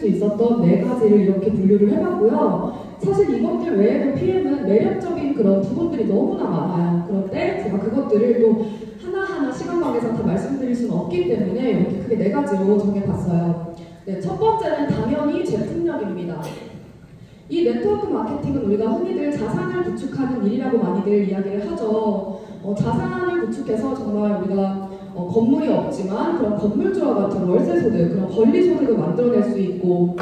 수 있었던 4가지를 이렇게 분류를 해봤고요. 사실 이것들 외에도 PM은 매력적인 그런 부분들이 너무나 많아요. 그런데 제가 그것들을 또 하나하나 시간 관계상 다 말씀드릴 수는 없기 때문에 이렇게 크게 4가지로 정해봤어요. 네, 첫 번째는 당연히 제품력입니다. 이 네트워크 마케팅은 우리가 흔히들 자산을 구축하는 일이라고 많이들 이야기를 하죠. 자산을 구축해서 정말 우리가 건물이 없지만 그런 건물주와 같은 월세 소득, 그런 권리 소득을 만들어낼 수 있고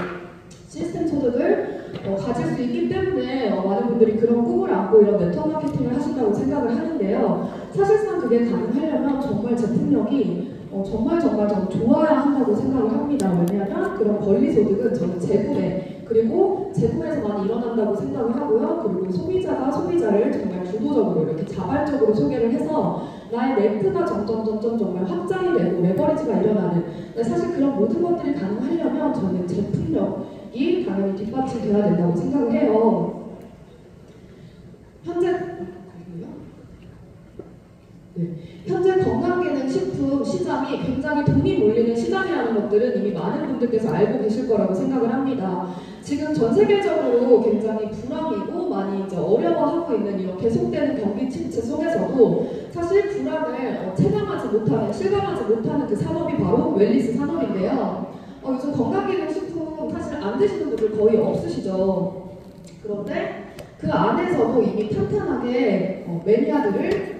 시스템 소득을 가질 수 있기 때문에 많은 분들이 그런 꿈을 안고 이런 네트워크 마케팅을 하신다고 생각을 하는데요. 사실상 그게 가능하려면 정말 제품력이 정말 좀 좋아야 한다고 생각을 합니다. 왜냐하면 그런 권리 소득은 저는 재구매 그리고 재구매에서 많이 일어난다고 생각을 하고요. 그리고 소비자가 소비자를 정말 주도적으로 이렇게 자발적으로 소개를 해서 나의 네트가 점점 정말 확장이 되고 레버리지가 일어나는, 사실 그런 모든 것들이 가능하려면 저는 제품력이 당연히 뒷받침돼야 된다고 생각을 해요. 현재 건강기능식품 시장이 굉장히 돈이 몰리는 시장이라는 것들은 이미 많은 분들께서 알고 계실 거라고 생각을 합니다. 지금 전 세계적으로 굉장히 불황이고 많이 이제 어려워하고 있는 이런 계속되는 경기 침체 속에서도 사실 불황을 체감하지 못하는, 실감하지 못하는 그 산업이 바로 웰니스 산업인데요. 요즘 건강기능식품 사실 안 드시는 분들 거의 없으시죠. 그런데 그 안에서도 이미 탄탄하게 매니아들을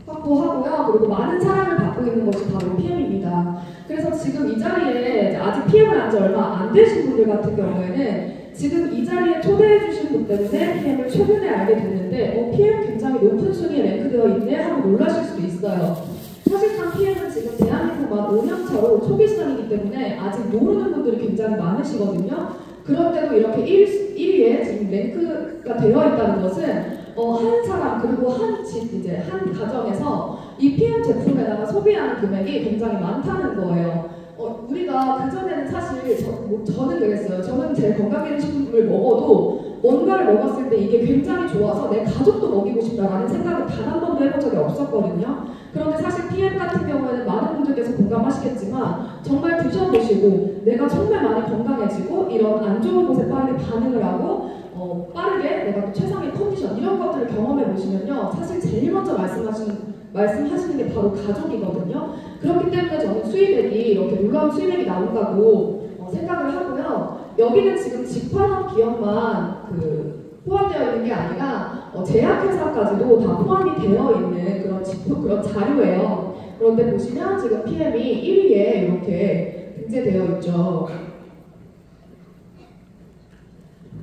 확보하고요. 그리고 많은 사랑을 받고 있는 것이 바로 PM입니다. 그래서 지금 이 자리에 아직 PM을 한 지 얼마 안 되신 분들 같은 경우에는 지금 이 자리에 초대해 주신 분 때문에 PM을 최근에 알게 됐는데 PM 굉장히 높은 순위에 랭크되어 있네 하고 놀라실 수도 있어요. 사실상 PM은 지금 대한민국만 5년차로 초기 시장이기 때문에 아직 모르는 분들이 굉장히 많으시거든요. 그런데도 이렇게 1위에 지금 랭크가 되어 있다는 것은 한 사람 그리고 한 집, 이제 한 가정에서 이 PM 제품에다가 소비하는 금액이 굉장히 많다는 거예요. 우리가 그전에는 사실 저는 그랬어요. 저는 제 건강기능식품을 먹어도 뭔가를 먹었을 때 이게 굉장히 좋아서 내 가족도 먹이고 싶다라는 생각을 단 한 번도 해본 적이 없었거든요. 그런데 사실 PM 같은 경우에는 많은 분들께서 공감하시겠지만 정말 드셔보시고 내가 정말 많이 건강해지고 이런 안 좋은 곳에 빠르게 반응을 하고 빠르게 내가 또 최상의 컨디션 이런 것들을 경험해 보시면요. 사실 제일 먼저 말씀하시는 게 바로 가족이거든요. 그렇기 때문에 저는 수입액이 이렇게 놀라운 수입액이 나온다고 생각을 하고요. 여기는 지금 직판업 기업만 포함되어 있는 게 아니라 제약회사까지도 다 포함이 되어 있는 그런 자료예요. 그런데 보시면 지금 PM이 1위에 이렇게 등재되어 있죠.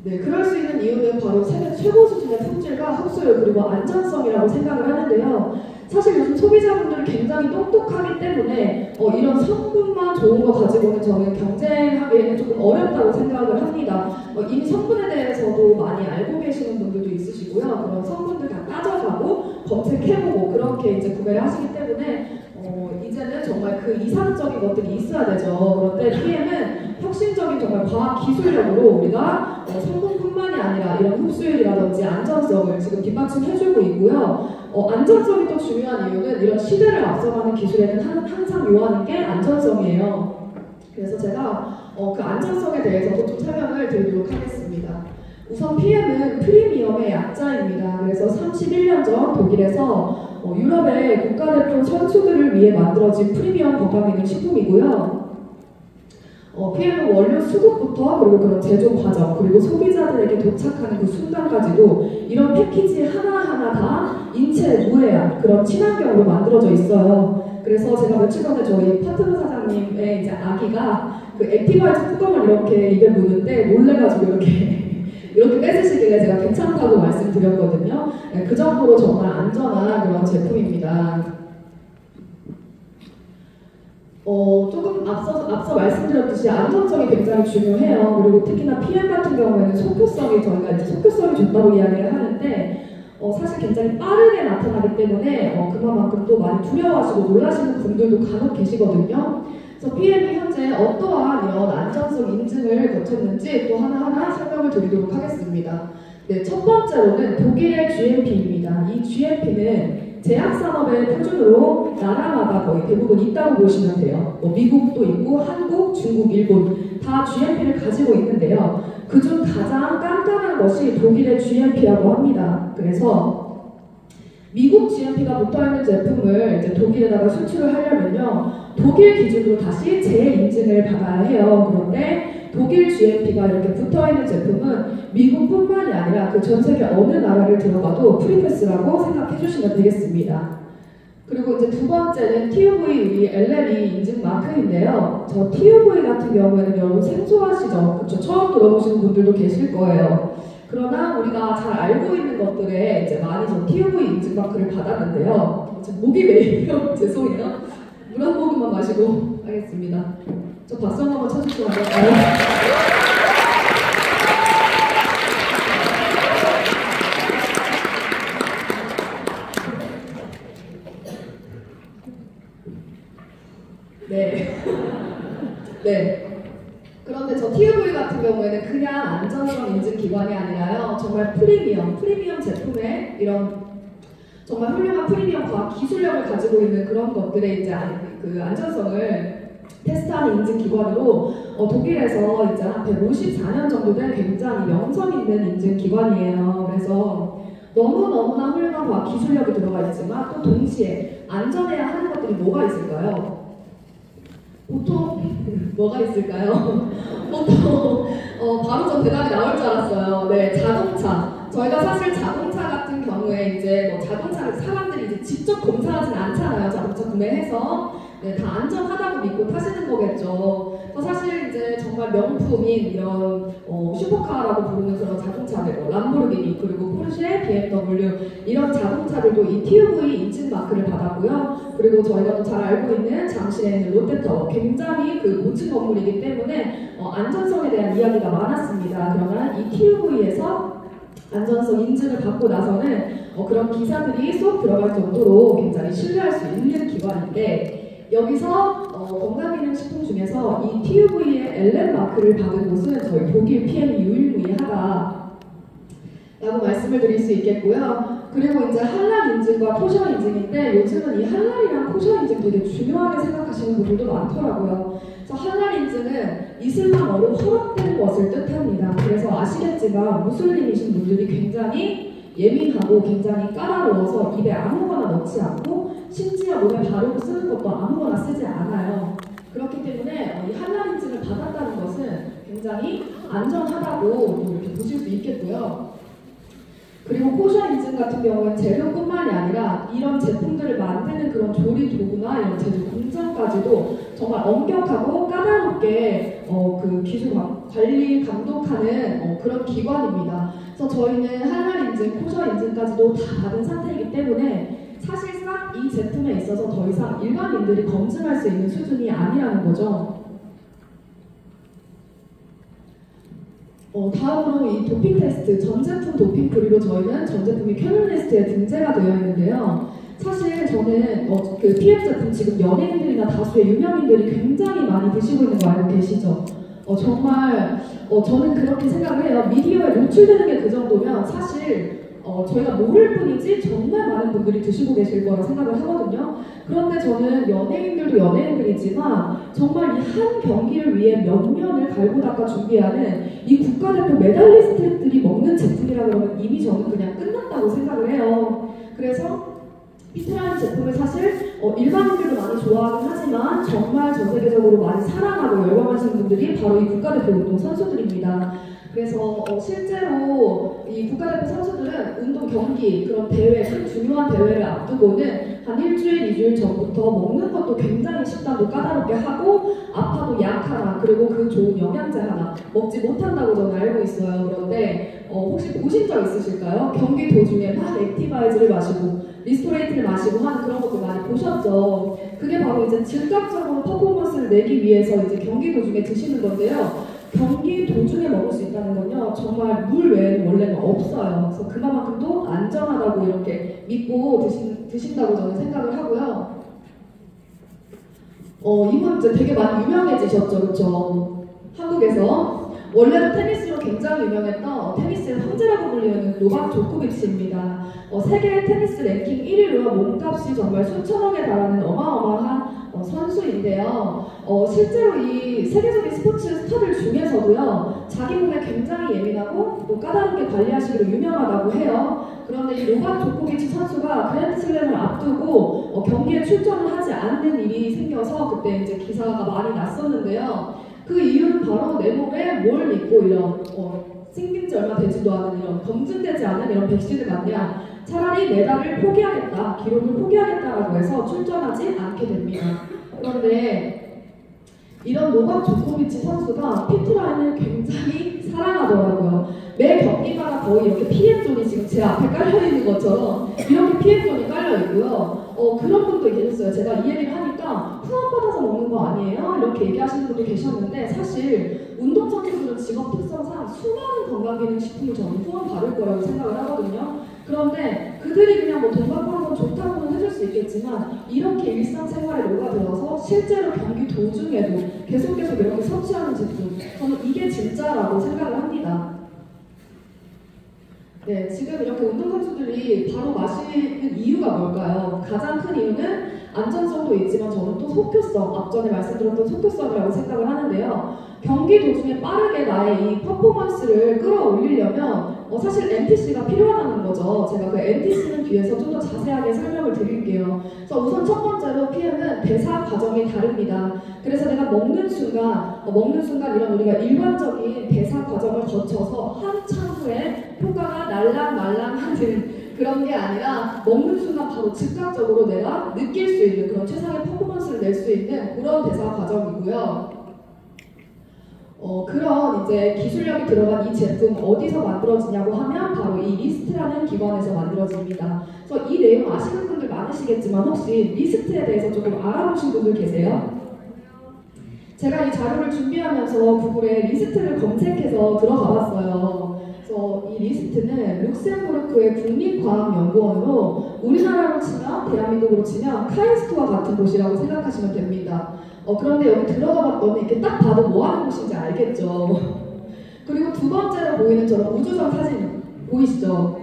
네, 그럴 수 있는 이유는 바로 세계 최고 수준의 품질과 흡수율 그리고 안전성이라고 생각을 하는데요. 사실 요즘 소비자분들이 굉장히 똑똑하기 때문에 이런 성분만 좋은 거 가지고는 저는 경쟁하기에는 조금 어렵다고 생각을 합니다. 이미 성분에 대해서도 많이 알고 계시는 분들도 있으시고요. 그런 성분들 다 따져가고 검색해보고 그렇게 이제 구매를 하시기 때문에 이제는 정말 그 이상적인 것들이 있어야 되죠. 그런데 PM은 혁신적인 정말 과학 기술력으로 우리가 성분뿐만이 아니라 이런 흡수율이라든지 안전성을 지금 뒷받침해주고 있고요. 안전성이 또 중요한 이유는 이런 시대를 앞서가는 기술에는 항상 요하는 게 안전성이에요. 그래서 제가 그 안전성에 대해서도 좀 설명을 드리도록 하겠습니다. 우선 PM은 프리미엄의 약자입니다. 그래서 31년 전 독일에서 유럽의 국가대표 선수들을 위해 만들어진 프리미엄 건강기능식품이고요. PM은 원료 수급부터 그리고 그런 제조 과정 그리고 소비자들에게 도착하는 그 순간까지도 이런 패키지 하나하나 다 인체 무해한 그런 친환경으로 만들어져 있어요. 그래서 제가 며칠 전에 저희 파트너 사장님의 이제 아기가 그 액티바이트 뚜껑을 이렇게 입에 무는데 놀래가지고 이렇게 뺏으시길래 제가 괜찮다고 말씀드렸거든요. 네, 그 정도로 정말 안전한 그런 제품입니다. 조금 앞서 말씀드렸듯이 안전성이 굉장히 중요해요. 그리고 특히나 PM 같은 경우에는 속효성이 저희가 이제 속효성이 좋다고 이야기를 하는데 사실 굉장히 빠르게 나타나기 때문에 그만큼 또 많이 두려워하시고 놀라시는 분들도 간혹 계시거든요. 그래서 PM이 현재 어떠한 이런 안전성 인증을 거쳤는지 또 하나하나 설명을 드리도록 하겠습니다. 네, 첫 번째로는 독일의 GMP입니다. 이 GMP는 제약산업의 표준으로 나라마다 거의 대부분 있다고 보시면 돼요. 미국도 있고 한국, 중국, 일본 다 GMP를 가지고 있는데요. 그중 가장 깐깐한 것이 독일의 GMP라고 합니다. 그래서 미국 GMP가 붙어있는 제품을 이제 독일에다가 수출을 하려면요, 독일 기준으로 다시 재인증을 받아야 해요. 그런데 독일 GMP가 이렇게 붙어있는 제품은 미국뿐만이 아니라 그 전 세계 어느 나라를 들어가도 프리패스라고 생각해 주시면 되겠습니다. 그리고 이제 두 번째는 TUV 우리 LLE 인증 마크인데요. 저 TUV 같은 경우에는 여러분 생소하시죠? 그쵸? 처음 들어보시는 분들도 계실 거예요. 그러나 우리가 잘 알고 있는 것들에 이제 많이 저 TUV 인증 마크를 받았는데요. 목이 메이면 죄송해요. 물 한 모금만 마시고 하겠습니다. 저 박수 한 번만 쳐주시면 안 될까요? 네. 네. 그런데 저 TUV 같은 경우에는 그냥 안전성 인증 기관이 아니라요, 정말 프리미엄 제품의 이런 정말 훌륭한 프리미엄 과학 기술력을 가지고 있는 그런 것들의 이제 그 안전성을 테스트하는 인증 기관으로 독일에서 이제 한 154년 정도 된 굉장히 명성 있는 인증 기관이에요. 그래서 너무너무나 훌륭한 과학 기술력이 들어가 있지만 또 동시에 안전해야 하는 것들이 뭐가 있을까요? 보통 뭐가 있을까요? 보통 바로 전 대답이 나올 줄 알았어요. 네, 자동차. 저희가 사실 자동차 같은 경우에 이제 뭐 자동차를 사람들이 이제 직접 검사하진 않잖아요. 자동차 구매해서 네, 다 안전하다고 믿고 타시는 거겠죠. 사실 이제 정말 명품인 이런 슈퍼카라고 부르는 그런 자동차들, 람보르기니 그리고 포르쉐, BMW 이런 자동차들도 이 TUV 인증 마크를 받았고요. 그리고 저희가 또 잘 알고 있는 잠실에 있는 롯데타워, 굉장히 그 고층 건물이기 때문에 안전성에 대한 이야기가 많았습니다. 그러나 이 TUV에서 안전성 인증을 받고 나서는 그런 기사들이 쏙 들어갈 정도로 굉장히 신뢰할 수 있는 기관인데, 여기서 건강기능식품 중에서 이 TUV의 LM 마크를 받은 곳은 저희 독일 PM이 유일무이하다 라고 말씀을 드릴 수 있겠고요. 그리고 이제 할랄 인증과 코셔 인증인데, 요즘은 이 할랄이랑 코셔 인증 되게 중요하게 생각하시는 분들도 많더라고요. 그래서 할랄 인증은 이슬람어로 허락된 것을 뜻합니다. 그래서 아시겠지만 무슬림이신 분들이 굉장히 예민하고 굉장히 까다로워서 입에 아무거나 넣지 않고 심지어 몸에 바르고 쓰는 것도 아무거나 쓰지 않아요. 그렇기 때문에 이 할랄 인증을 받았다는 것은 굉장히 안전하다고 또 이렇게 보실 수 있겠고요. 그리고 코셔 인증 같은 경우는 재료뿐만이 아니라 이런 제품들을 만드는 그런 조리 도구나 이런 제조 공정까지도 정말 엄격하고 까다롭게 그 기술 관리 감독하는 그런 기관입니다. 그래서 저희는 할랄 인증, 코셔 인증까지도 다 받은 상태이기 때문에 사실상 이 제품에 있어서 더 이상 일반인들이 검증할 수 있는 수준이 아니라는 거죠. 다음으로 이 도핑 테스트, 전 제품 도핑 프리로 저희는 전 제품이 캐논 리스트에 등재가 되어 있는데요. 사실 저는 그 PM 제품 지금 연예인들이나 다수의 유명인들이 굉장히 많이 드시고 있는 거 알고 계시죠? 정말 저는 그렇게 생각을 해요. 미디어에 노출되는 게 그 정도면 사실 저희가 모를 뿐이지 정말 많은 분들이 드시고 계실 거라 생각을 하거든요. 그런데 저는 연예인들도 연예인들이지만 정말 이 한 경기를 위해 몇 년을 갈고 닦아 준비하는 이 국가대표 메달리스트들이 먹는 제품이라 그러면 이미 저는 그냥 끝났다고 생각을 해요. 그래서 피트라는 제품을 사실 일반인들도 많이 좋아하긴 하지만 정말 전 세계적으로 많이 사랑하고 열광하시는 분들이 바로 이 국가대표 운동 선수들입니다. 그래서 실제로 이 국가대표 선수들은 운동 경기, 그런 대회, 큰 중요한 대회를 앞두고는 한 일주일, 2주일 전부터 먹는 것도 굉장히 식단도 까다롭게 하고 아파도 약 하나, 그리고 그 좋은 영양제 하나 먹지 못한다고 저는 알고 있어요. 그런데 혹시 보신 적 있으실까요? 경기 도중에 막 액티바이즈를 마시고 리스토레이트를 마시고 하는 그런 것도 많이 보셨죠? 그게 바로 이제 즉각적으로 퍼포먼스를 내기 위해서 이제 경기 도중에 드시는 건데요. 경기 도중에 먹을 수 있다는 건요, 정말 물 외에는 원래는 없어요. 그래서 그만큼도 안전하다고 이렇게 믿고 드신다고 저는 생각을 하고요. 이분 이제 되게 많이 유명해지셨죠, 그렇죠? 한국에서 원래도 테니스로 굉장히 유명했던 테니스의 황제라고 불리는 노박 조코비치입니다. 세계 테니스 랭킹 1위로 몸값이 정말 수천억에 달하는 어마어마한 선수인데요. 실제로 이 세계적인 스포츠 스타들 중에서도요, 자기 몸에 굉장히 예민하고 또 까다롭게 관리하시기로 유명하다고 해요. 그런데 이 노박 조코비치 선수가 그랜드슬램을 앞두고 경기에 출전을 하지 않는 일이 생겨서 그때 이제 기사가 많이 났었는데요. 그 이유는 바로 내 몸에 뭘 믿고 이런 생긴 지 얼마 되지도 않은 이런 검증되지 않은 이런 백신을 맞냐, 차라리 메달을 포기하겠다, 기록을 포기하겠다라고 해서 출전하지 않게 됩니다. 그런데 이런 노박 조코비치 선수가 피트라인을 굉장히 사랑하더라고요. 매 경기마다 거의 이렇게 PM존이 지금 제 앞에 깔려있는 것처럼 이렇게 PM존이 깔려있고요. 그런 분도 계셨어요. 제가 이 얘기를 하니까 후원받아서 먹는 거 아니에요? 이렇게 얘기하시는 분도 계셨는데, 사실 운동선수들은 직업 특성상 수많은 건강기능식품을 저는 후원받을 거라고 생각을 하거든요. 그런데 그들이 그냥 돈 받고 한 번 좋다고는 해줄 수 있겠지만, 이렇게 일상생활에 녹아들어서 실제로 경기 도중에도 계속 이렇게 섭취하는 제품, 저는 이게 진짜라고 생각을 합니다. 네, 지금 이렇게 운동선수들이 바로 마시는 이유가 뭘까요? 가장 큰 이유는 안전성도 있지만 저는 또 속효성, 앞전에 말씀드렸던 속효성이라고 생각을 하는데요. 경기 도중에 빠르게 나의 이 퍼포먼스를 끌어올리려면 사실 NTC가 필요하다는 거죠. 제가 그 NTC는 뒤에서 좀 더 자세하게 설명을 드릴게요. 그래서 우선 첫 번째로 PM은 대사 과정이 다릅니다. 그래서 내가 먹는 순간 이런 우리가 일반적인 대사 과정을 거쳐서 한참 후에 효과가 날랑말랑하는 그런 게 아니라, 먹는 순간 바로 즉각적으로 내가 느낄 수 있는 그런 최상의 퍼포먼스를 낼 수 있는 그런 대사 과정이고요. 그런 이제 기술력이 들어간 이 제품 어디서 만들어지냐고 하면 바로 이 리스트라는 기관에서 만들어집니다. 그래서 이 내용 아시는 분들 많으시겠지만 혹시 리스트에 대해서 조금 알아보신 분들 계세요? 제가 이 자료를 준비하면서 구글에 리스트를 검색해서 들어가 봤어요. 그래서 이 리스트는 룩셈부르크의 국립과학연구원으로 우리나라로 치면, 대한민국으로 치면 카이스트와 같은 곳이라고 생각하시면 됩니다. 그런데 여기 들어가 봤더니 이렇게 딱 봐도 뭐 하는 곳인지 알겠죠. 그리고 두 번째로 보이는 저런 우주선 사진 보이시죠?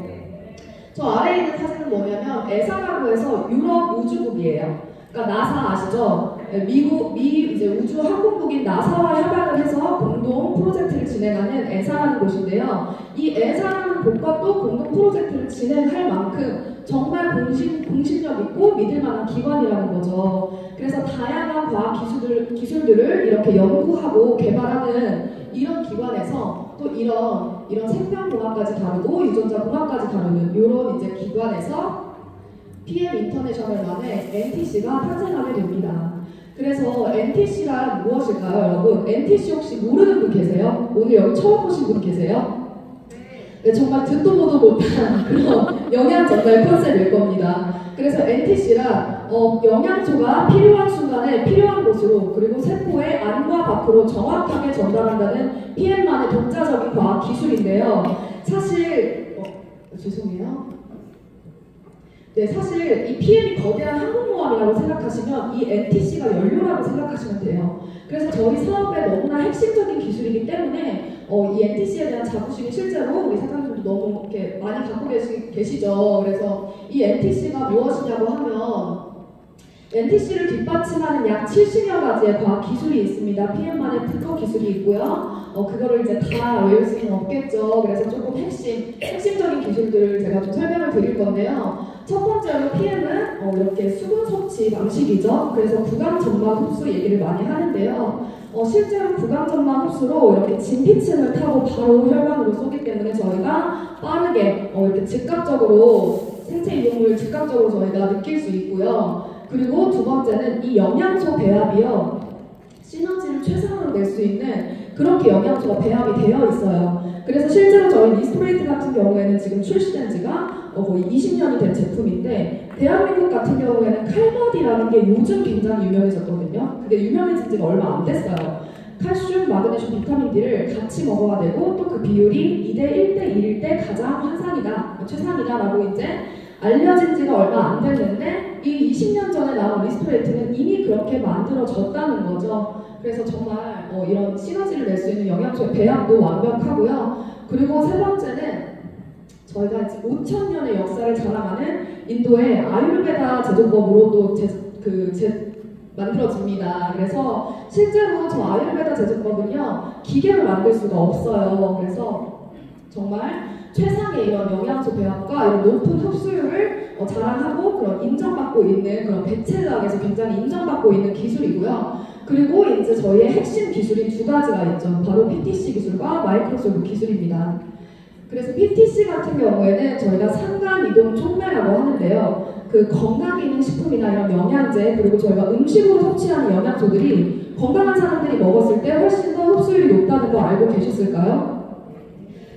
저 아래에 있는 사진은 뭐냐면 에사라고 해서 유럽 우주국이에요. 그러니까 나사 아시죠? 미 이제 우주항공국인 나사와 협약을 해서 공동 프로젝트를 진행하는 에사라는 곳인데요. 이 에사라는 곳과 또 공동 프로젝트를 진행할 만큼 정말 공신력 있고 믿을 만한 기관이라는 거죠. 그래서 다양한 과학 기술들을 이렇게 연구하고 개발하는 이런 기관에서 또 이런 생명공학까지 다루고 유전자공학까지 다루는 이런 이제 기관에서 PM 인터내셔널만의 NTC가 탄생하게 됩니다. 그래서 NTC란 무엇일까요, 여러분? NTC 혹시 모르는 분 계세요? 오늘 여기 처음 보신 분 계세요? 네, 정말 듣도 보도 못한 그런 영양 전달 컨셉일 겁니다. 그래서 NTC란 영양소가 필요한 순간에 필요한 곳으로, 그리고 세포의 안과 밖으로 정확하게 전달한다는 PM만의 독자적인 과학 기술인데요. 사실 죄송해요. 네, 사실 이 PM이 거대한 항공모함이라고 생각하시면 이 NTC가 연료라고 생각하시면 돼요. 그래서 저희 사업의 너무나 핵심적인 기술이기 때문에 이 NTC에 대한 자부심이 실제로 우리 사장님도 너무 이렇게 많이 갖고 계시죠. 그래서 이 NTC가 무엇이냐고 하면, NTC를 뒷받침하는 약 70여 가지의 과학 기술이 있습니다. PM만의 특허 기술이 있고요. 그거를 이제 다 외울 수는 없겠죠. 그래서 조금 핵심적인 기술들을 제가 좀 설명을 드릴 건데요. 첫 번째로 PM은 이렇게 수분 섭취 방식이죠. 그래서 구강 점막 흡수 얘기를 많이 하는데요. 실제로 구강 점막 흡수로 이렇게 진피층을 타고 바로 혈관으로 쏘기 때문에 저희가 빠르게 이렇게 즉각적으로 생체 이용을 즉각적으로 저희가 느낄 수 있고요. 그리고 두 번째는 이 영양소 배합이요, 시너지를 최상으로 낼 수 있는 그렇게 영양소가 배합이 되어 있어요. 그래서 실제로 저희 리스토레이트 같은 경우에는 지금 출시된 지가 거의 20년이 된 제품인데, 대한민국 같은 경우에는 칼머디라는 게 요즘 굉장히 유명해졌거든요. 근데 유명해진 지가 얼마 안 됐어요. 칼슘, 마그네슘, 비타민 D를 같이 먹어야 되고, 또 그 비율이 2대 1대 1일 때 가장 환상이다, 최상이다라고 이제 알려진 지가 얼마 안 됐는데, 이 20년 전에 나온 리스토레이트는 이미 그렇게 만들어졌다는 거죠. 그래서 정말 이런 시너지를 낼 수 있는 영양소의 배합도 완벽하고요. 그리고 세 번째는 저희가 이제 5,000년의 역사를 자랑하는 인도의 아유르베다 제조법으로 또 만들어집니다. 그래서 실제로 저 아유르베다 제조법은요, 기계로 만들 수가 없어요. 그래서 정말 최상의 이런 영양소 배합과 이런 높은 흡수율을 자랑하고 그런 인정받고 있는 그런 베첼락에서 굉장히 인정받고 있는 기술이고요. 그리고 이제 저희의 핵심 기술이 두 가지가 있죠. 바로 PTC 기술과 마이크로솔브 기술입니다. 그래서 PTC 같은 경우에는 저희가 상간이동 촉매라고 하는데요. 그 건강기능식품이나 이런 영양제, 그리고 저희가 음식으로 섭취하는 영양소들이 건강한 사람들이 먹었을 때 훨씬 더 흡수율이 높다는 거 알고 계셨을까요?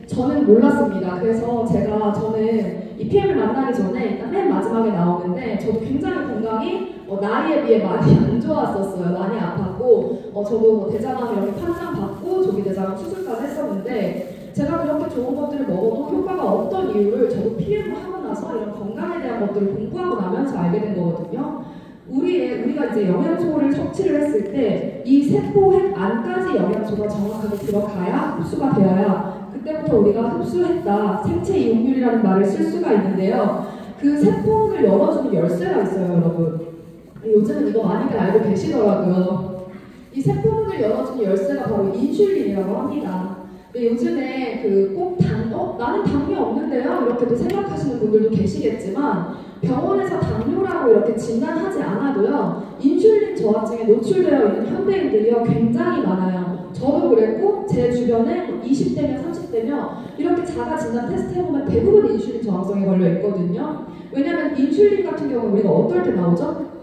저는 몰랐습니다. 그래서 저는 이 PM을 만나기 전에 일단 맨 마지막에 나오는데 저도 굉장히 건강이 나이에 비해 많이 안 좋았었어요. 많이 아팠고 저도 대장암 이렇게 판정받고 조기대장암 수술까지 했었는데 제가 그렇게 좋은 것들을 먹어도 효과가 없던 이유를 저도 PM을 하고 나서 이런 건강에 대한 것들을 공부하고 나면서 알게 된 거거든요. 우리가 이제 영양소를 섭취를 했을 때 이 세포핵 안까지 영양소가 정확하게 들어가야 흡수가 되어야 그때부터 우리가 흡수했다, 생체 이용률이라는 말을 쓸 수가 있는데요. 그 세포문을 열어주는 열쇠가 있어요, 여러분. 요즘은 이거 많이들 알고 계시더라고요. 이 세포문을 열어주는 열쇠가 바로 인슐린이라고 합니다. 근데 요즘에 꼭 나는 당뇨 없는데요? 이렇게도 생각하시는 분들도 계시겠지만 병원에서 당뇨라고 이렇게 진단하지 않아도요, 인슐린 저하증에 노출되어 있는 현대인들이요 굉장히 많아요. 저도 그랬고 제 주변에 20대면 30대면 이렇게 자가 진단 테스트 해보면 대부분 인슐린 저항성에 걸려 있거든요. 왜냐면 인슐린 같은 경우 우리가 어떨 때 나오죠?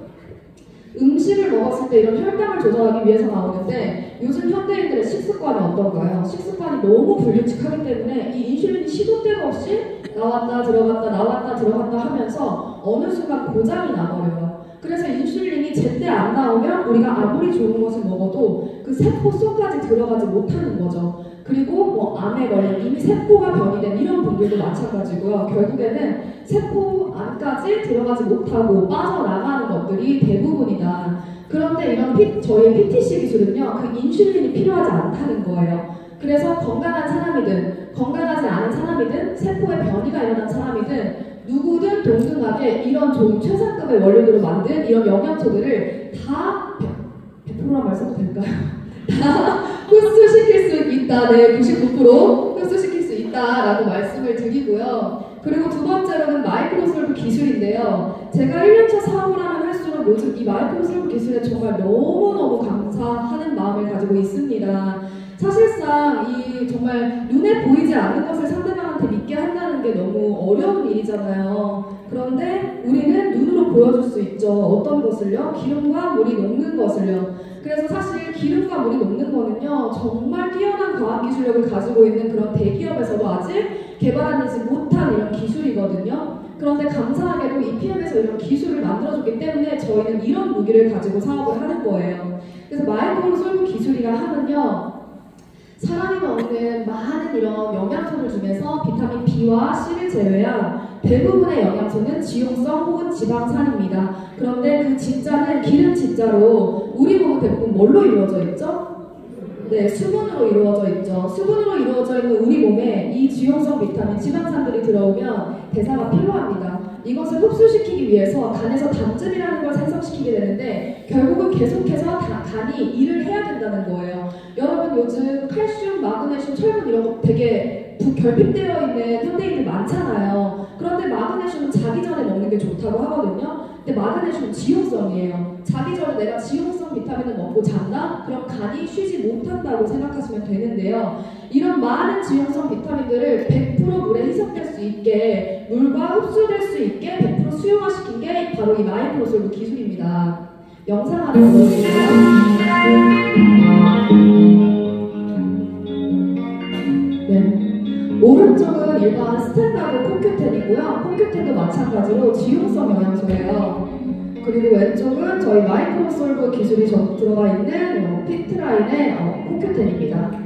음식을 먹었을 때 이런 혈당을 조절하기 위해서 나오는데 요즘 현대인들의 식습관이 어떤가요? 식습관이 너무 불규칙하기 때문에 이 인슐린이 시도 때도 없이 나왔다 들어갔다 나왔다 들어갔다 하면서 어느 순간 고장이 나버려요. 그래서 인슐린이 제때 안 나오면 우리가 아무리 좋은 것을 먹어도 그 세포 속까지 들어가지 못하는 거죠. 그리고 암에 걸린 이미 세포가 변이된 이런 분들도 마찬가지고요. 결국에는 세포 안까지 들어가지 못하고 빠져나가는 것들이 대부분이다. 그런데 저희의 PTC 기술은요, 그 인슐린이 필요하지 않다는 거예요. 그래서 건강한 사람이든 건강하지 않은 사람이든 세포에 변이가 일어난 사람이든 누구든 동등하게 이런 좋은 최상급의 원료들로 만든 이런 영양소들을 다 100%란 말 써도 될까요? 다 흡수시킬 수 있다. 네, 99% 흡수시킬 수 있다라고 말씀을 드리고요. 그리고 두 번째로는 마이크로솔브 기술인데요. 제가 1년차 사업을 하면 할수록 요즘 이 마이크로솔브 기술에 정말 너무너무 감사하는 마음을 가지고 있습니다. 사실상 이 정말 눈에 보이지 않는 것을 상대방한테 믿게 한다는 게 너무 어려운 일이잖아요. 그런데 우리는 눈으로 보여줄 수 있죠. 어떤 것을요? 기름과 물이 녹는 것을요. 그래서 사실 기름과 물이 녹는 거는요, 정말 뛰어난 과학기술력을 가지고 있는 그런 대기업에서도 아직 개발하지 못한 이런 기술이거든요. 그런데 감사하게도 EPM에서 이런 기술을 만들어줬기 때문에 저희는 이런 무기를 가지고 사업을 하는 거예요. 그래서 마이크로솔브 기술이라 하면요, 사람이 먹는 많은 이런 영양소들 중에서 비타민 B와 C를 제외한 대부분의 영양소는 지용성 혹은 지방산입니다. 그런데 그 진짜는 기름 진짜로 우리 몸은 대부분 뭘로 이루어져 있죠? 네, 수분으로 이루어져 있죠. 수분으로 이루어져 있는 우리 몸에 이 지용성 비타민, 지방산들이 들어오면 대사가 필요합니다. 이것을 흡수시키기 위해서 간에서 담즙이라는 걸 생성시키게 되는데 결국은 계속해서 간이 일을 해야 된다는 거예요. 여러분 요즘 칼슘, 마그네슘, 철분 이런 거 되게 결핍되어 있는 현대인들 많잖아요. 그런데 마그네슘은 자기 전에 먹는 게 좋다고 하거든요. 근데 마그네슘은 지용성이에요. 자기 전에 내가 지용성 비타민을 먹고 잔다? 그럼 간이 쉬지 못한다고 생각하시면 되는데요. 이런 많은 지용성 비타민들을 100% 물에 희석될 수 있게, 물과 흡수될 수 있게 100% 수용화시킨 게 바로 이 마이크로솔브 기술입니다. 영상 하나 보여드릴게요. 네. 오른쪽은 일반 스탠다드 콩큐텐이고요. 콩큐텐도 마찬가지로 지용성 영양소예요. 그리고 왼쪽은 저희 마이크로솔브 기술이 들어가 있는 피트라인의 콩큐텐입니다.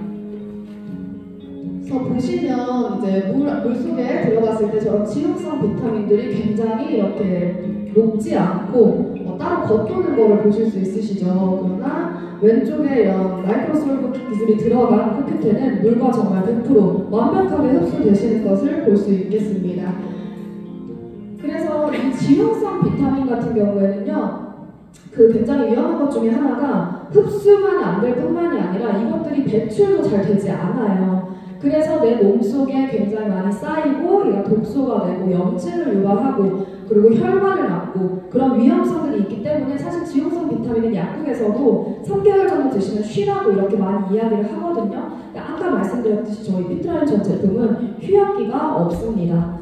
그래서 보시면 이제 물 속에 들어갔을 때 저런 지용성 비타민들이 굉장히 이렇게 녹지 않고 따로 겉도는 거를 보실 수 있으시죠. 그러나 왼쪽에 이런 마이크로솔브 기술이 들어간 콩큐텐은 물과 정말 100% 완벽하게 흡수되시는 것을 볼 수 있겠습니다. 그래서 이 지용성 비타민 같은 경우에는요, 그 굉장히 위험한 것 중에 하나가 흡수만 안 될 뿐만이 아니라 이것들이 배출도 잘 되지 않아요. 그래서 내 몸속에 굉장히 많이 쌓이고 얘가 독소가 되고 염증을 유발하고 그리고 혈관을 낳고 그런 위험성들이 있기 때문에 사실 지용성 비타민은 약국에서도 3개월 정도 드시면 쉬라고 이렇게 많이 이야기를 하거든요. 아까 말씀드렸듯이 저희 피트라인 전 제품은 휴약기가 없습니다.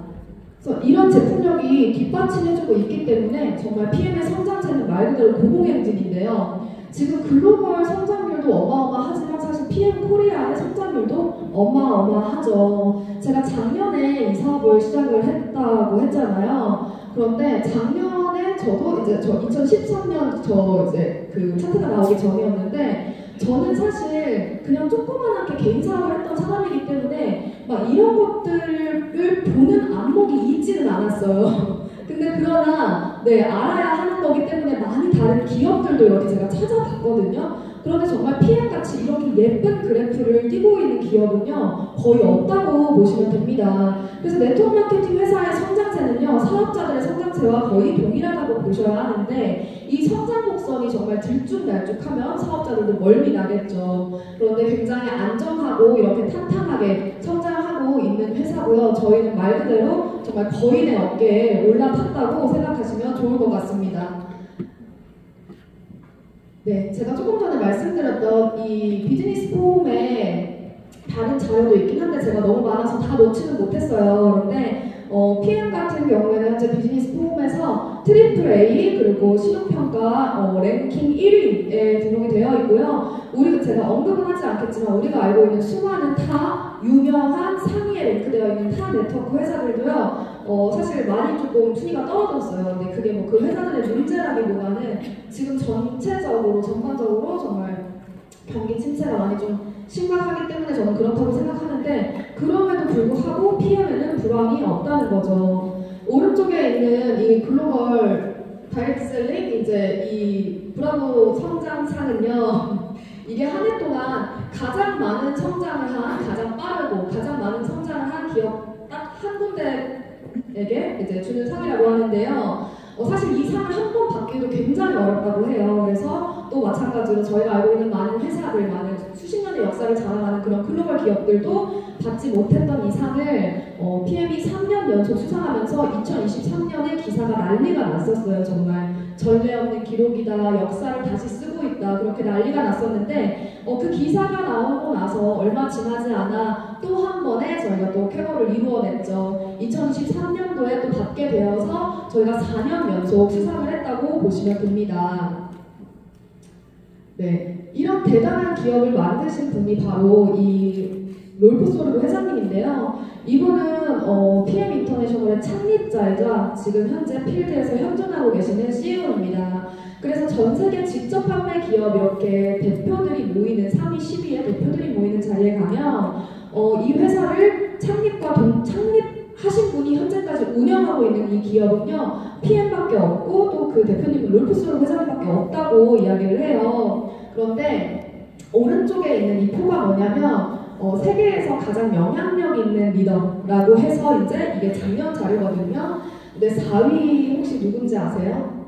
그래서 이런 제품력이 뒷받침해주고 있기 때문에 정말 PM의 성장세는 말 그대로 고공행진인데요. 지금 글로벌 성장률도 어마어마하지만 사실 PM 코리아의 성장률도 어마어마하죠. 제가 작년에 이 사업을 시작을 했다고 했잖아요. 그런데 작년에 저도 이제 2013년 이제 그 차트가 나오기 전이었는데 저는 사실 그냥 조그만하게 개인 사업을 했던 사람이기 때문에 막 이런 것들을 보는 안목이 있지는 않았어요. 근데 그러나 알아야 하는 거기 때문에 많이 다른 기업들도 이렇게 제가 찾아봤거든요. 그런데 정말 PM같이 이렇게 예쁜 그래프를 띄고 있는 기업은요 거의 없다고 보시면 됩니다. 그래서 네트워크 마케팅 회사의 성장세는요 사업자들의 성장세와 거의 동일하다고 보셔야 하는데 이 성장 곡선이 정말 들쭉날쭉하면 사업자들도 멀미 나겠죠. 그런데 굉장히 안정하고 이렇게 탄탄하게 성장하고 있는 회사고요. 저희는 말 그대로 정말 거인의 어깨에 올라탔다고 생각하시면 좋을 것 같습니다. 네, 제가 조금 전에 말씀드렸던 이 비즈니스 폼에 다른 자료도 있긴 한데 제가 너무 많아서 다 넣지는 못했어요. 그런데 PM 같은 경우에는 현재 비즈니스 폼에서 트리플 A 그리고 신용평가 랭킹 1위에 등록이 되어 있고요. 우리가 제가 언급은 하지 않겠지만 우리가 알고 있는 수많은 타 유명한 상위에 랭크되어 있는 타 네트워크 회사들도요. 사실 많이 조금 순위가 떨어졌어요. 근데 그게 뭐 그 회사들의 문제라기보다는 지금 전체적으로 전반적으로 정말 경기 침체가 많이 좀 심각하기 때문에 저는 그렇다고 생각하는데 그럼에도 불구하고 PM에는 불황이 없다는 거죠. 오른쪽에 있는 이 글로벌 다이렉트 셀링 이제 이 브라보 성장상은요. 이게 한 해 동안 가장 많은 성장을 한, 가장 빠르고 가장 많은 성장을 한 기업 딱 한 군데에게 이제 주는 상이라고 하는데요. 사실 이 상을 한 번 받기도 굉장히 어렵다고 해요. 그래서 또 마찬가지로 저희가 알고 있는 많은 회사들, 많은 수십 년의 역사를 자랑하는 그런 글로벌 기업들도 받지 못했던 이 상을 PM이 3년 연속 수상하면서 2023년에 기사가 난리가 났었어요. 정말 전례 없는 기록이다, 역사를 다시 쓰고 있다 그렇게 난리가 났었는데 그 기사가 나오고 나서 얼마 지나지 않아 또 한 번에 저희가 또 쾌거를 이루어냈죠. 2023년도에 또 받게 되어서 저희가 4년 연속 수상을 했다고 보시면 됩니다. 네, 이런 대단한 기업을 만드신 분이 바로 이 롤프 소르브 회장님인데요. 이분은 PM 인터내셔널의 창립자이자 지금 현재 필드에서 현존하고 계시는 CEO입니다. 그래서 전 세계 직접 판매 기업 이렇게 대표들이 모이는 3위, 10위의 대표들이 모이는 자리에 가면 이 회사를 창립하신 분이 현재까지 운영하고 있는 이 기업은요 PM밖에 없고 또 그 대표님은 롤프 소르브 회장님밖에 없다고 이야기를 해요. 그런데 오른쪽에 있는 이 표가 뭐냐면 세계에서 가장 영향력 있는 리더라고 해서 이제 이게 작년 자료거든요. 근데 4위 혹시 누군지 아세요?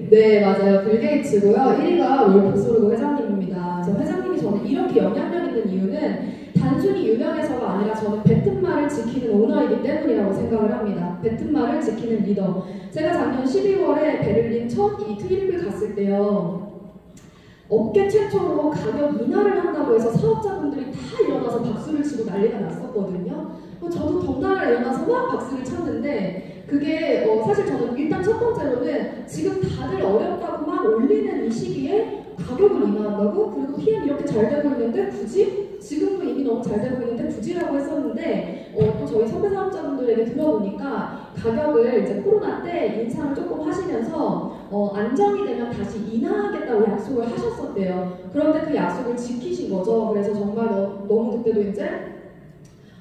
네, 맞아요. 빌 게이츠고요. 1위가 롤프 소르브 회장님입니다. 그래서 회장님이 저는 이렇게 영향력 있는 이유는 단순히 유명해서가 아니라 저는 뱉은 말을 지키는 오너이기 때문이라고 생각을 합니다. 뱉은 말을 지키는 리더. 제가 작년 12월에 베를린 첫 이 트립을 갔을 때요. 업계 최초로 가격 인하를 한다고 해서 사업자분들이 다 일어나서 박수를 치고 난리가 났었거든요. 저도 덩달아 일어나서 막 박수를 쳤는데 그게 사실 저는 일단 첫 번째로는 지금 다들 어렵다고 막 올리는 이 시기에 가격을 인하한다고? 그리고 PM 이렇게 잘 되고 있는데 굳이? 지금도 이미 너무 잘 되고 있는데 굳이라고 했었는데 또 저희 선배 사업자분들에게 들어보니까 가격을 이제 코로나 때 인상을 조금 하시면서 안정이 되면 다시 인하하겠다고 약속을 하셨었대요. 그런데 그 약속을 지키신 거죠. 그래서 정말 너무 그때도 이제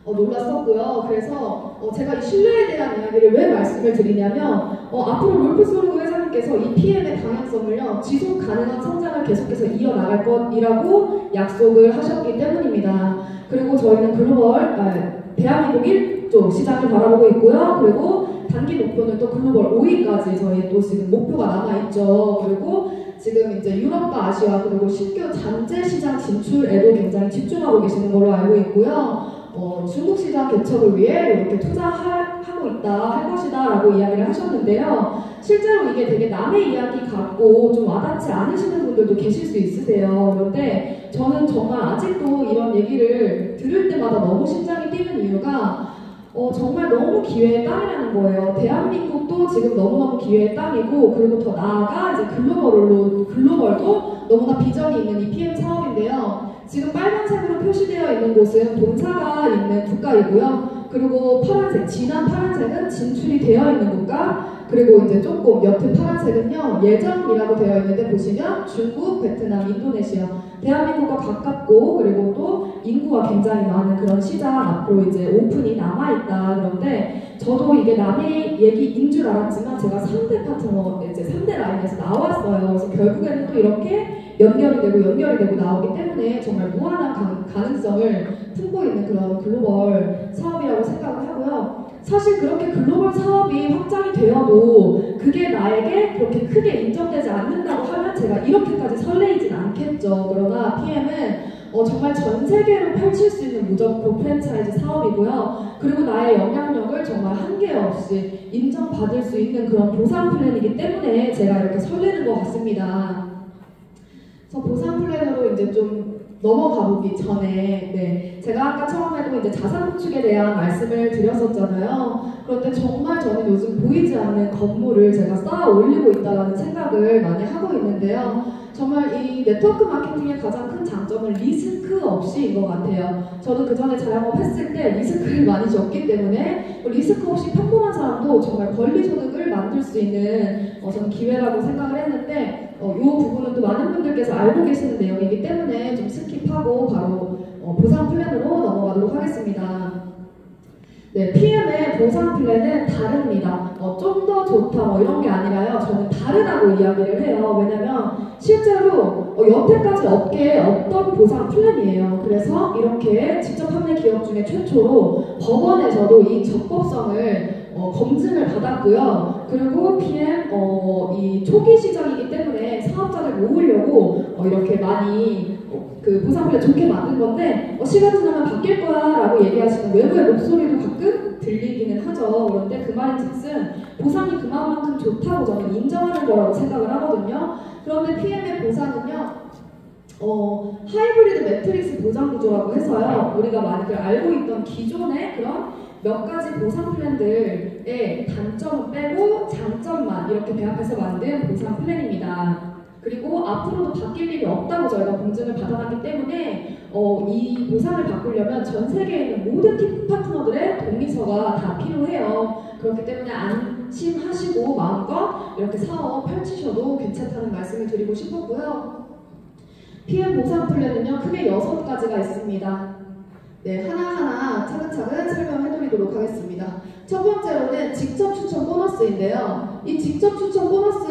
놀랐었고요. 그래서 제가 이 신뢰에 대한 이야기를 왜 말씀을 드리냐면 앞으로 롤프 소르브 회장님께서 이 PM의 방향성을요 지속 가능한 성장을 계속해서 이어나갈 것이라고 약속을 하셨기 때문입니다. 그리고 저희는 글로벌 대한민국 1조 시장을 바라보고 있고요. 그리고 단기 목표는 또 글로벌 5위까지 저희 또 지금 목표가 남아있죠. 그리고 지금 이제 유럽과 아시아 그리고 신규 잔재 시장 진출에도 굉장히 집중하고 계시는 걸로 알고 있고요. 중국 시장 개척을 위해 이렇게 투자하고 있다, 할 것이다 라고 이야기를 하셨는데요. 실제로 이게 되게 남의 이야기 같고 좀 와닿지 않으시는 분들도 계실 수 있으세요. 그런데 저는 정말 아직도 이런 얘기를 들을 때마다 너무 심장이 뛰는 이유가 정말 너무 기회의 땅이라는 거예요. 대한민국도 지금 너무너무 기회의 땅이고, 그리고 더 나아가 이제 글로벌도 너무나 비전이 있는 이 PM 사업인데요. 지금 빨간색으로 표시되어 있는 곳은 본사가 있는 국가이고요. 그리고 파란색, 진한 파란색은 진출이 되어 있는 국가, 그리고 이제 조금 옅은 파란색은요, 예정이라고 되어 있는데 보시면 중국, 베트남, 인도네시아, 대한민국과 가깝고, 그리고 또 인구가 굉장히 많은 그런 시장 앞으로 이제 오픈이 남아있다. 그런데 저도 이게 남의 얘기인 줄 알았지만 제가 3대 파트너, 이제 3대 라인에서 나왔어요. 그래서 결국에는 또 이렇게 연결이 되고 나오기 때문에 정말 무한한 가능성을 품고 있는 그런 글로벌 사업이라고 생각을 하고요. 사실 그렇게 글로벌 사업이 확장이 되어도 그게 나에게 그렇게 크게 인정되지 않는다고 하면 제가 이렇게까지 설레이진 않겠죠. 그러나 PM은 정말 전 세계로 펼칠 수 있는 무점포 프랜차이즈 사업이고요. 그리고 나의 영향력을 정말 한계 없이 인정받을 수 있는 그런 보상 플랜이기 때문에 제가 이렇게 설레는 것 같습니다. 그래서 보상 플랜으로 이제 좀 넘어가 보기 전에 제가 아까 처음에도 이제 자산 구축에 대한 말씀을 드렸었잖아요. 그런데 정말 저는 요즘 보이지 않는 건물을 제가 쌓아 올리고 있다는 생각을 많이 하고 있는데요. 정말 이 네트워크 마케팅의 가장 큰 장점은 리스크 없이인 것 같아요. 저는 그 전에 자영업 했을 때 리스크를 많이 졌기 때문에 리스크 없이 평범한 사람도 정말 권리소득을 만들 수 있는 저는 기회라고 생각을 했는데 이 부분은 또 많은 분들께서 알고 계시는 내용이기 때문에 좀 스킵하고 바로 보상 플랜으로 넘어가도록 하겠습니다. 네, PM의 보상 플랜은 다릅니다. 좀 더 좋다 이런 게 아니라요. 저는 다르다고 이야기를 해요. 왜냐면 실제로 여태까지 업계에 없던 보상 플랜이에요. 그래서 이렇게 직접 판매 기업 중에 최초로 법원에서도 이 적법성을 검증을 받았고요. 그리고 PM 이 초기 시장이기 때문에 사업자를 모으려고 이렇게 많이 그 보상 플랜 좋게 만든 건데 시간 지나면 바뀔 거야 라고 얘기하시는 외부의 목소리도 가끔 들리기는 하죠. 그런데 그 말인즉슨 보상이 그만큼 좋다고 저는 인정하는 거라고 생각을 하거든요. 그런데 PM의 보상은요, 하이브리드 매트릭스 보상 구조라고 해서요, 우리가 많이들 알고 있던 기존의 그런 몇 가지 보상 플랜들의 단점을 빼고 장점만 이렇게 배합해서 만든 보상 플랜입니다. 그리고 앞으로도 바뀔 일이 없다고 저희가 검증을 받아놨기 때문에 이 보상을 바꾸려면 전 세계에 있는 모든 팀 파트너들의 동의서가 다 필요해요. 그렇기 때문에 안심하시고 마음껏 이렇게 사업 펼치셔도 괜찮다는 말씀을 드리고 싶었고요. PM 보상 플랜은요, 크게 6가지가 있습니다. 네, 하나하나 차근차근 설명해드리도록 하겠습니다. 첫 번째로는 직접 추천 보너스인데요. 이 직접 추천 보너스,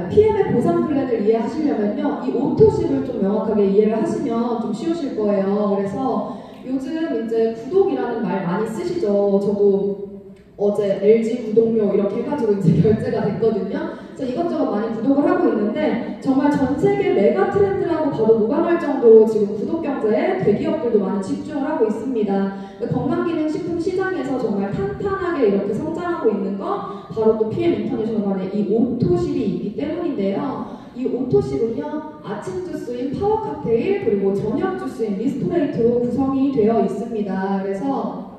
PM의 보상 플랜을 이해하시려면요, 이 오토십을 좀 명확하게 이해를 하시면 좀 쉬우실 거예요. 그래서 요즘 이제 구독이라는 말 많이 쓰시죠. 저도 어제 LG 구독료 이렇게 해가지고 이제 결제가 됐거든요. 그래서 이것저것 많이 구독을 하고 있는데 정말 전 세계 메가 트렌드라고 봐도 무방할 정도로 지금 구독 경제에 대기업들도 많이 집중을 하고 있습니다. 건강기능식품 시장에서 정말 탄탄하게 이렇게 성장하고 있는 건 바로 또 PM 인터내셔널의 이 오토십이 있기 때문인데요. 이 오토십은요, 아침 주스인 파워 칵테일 그리고 저녁 주스인 리스토레이트로 구성이 되어 있습니다. 그래서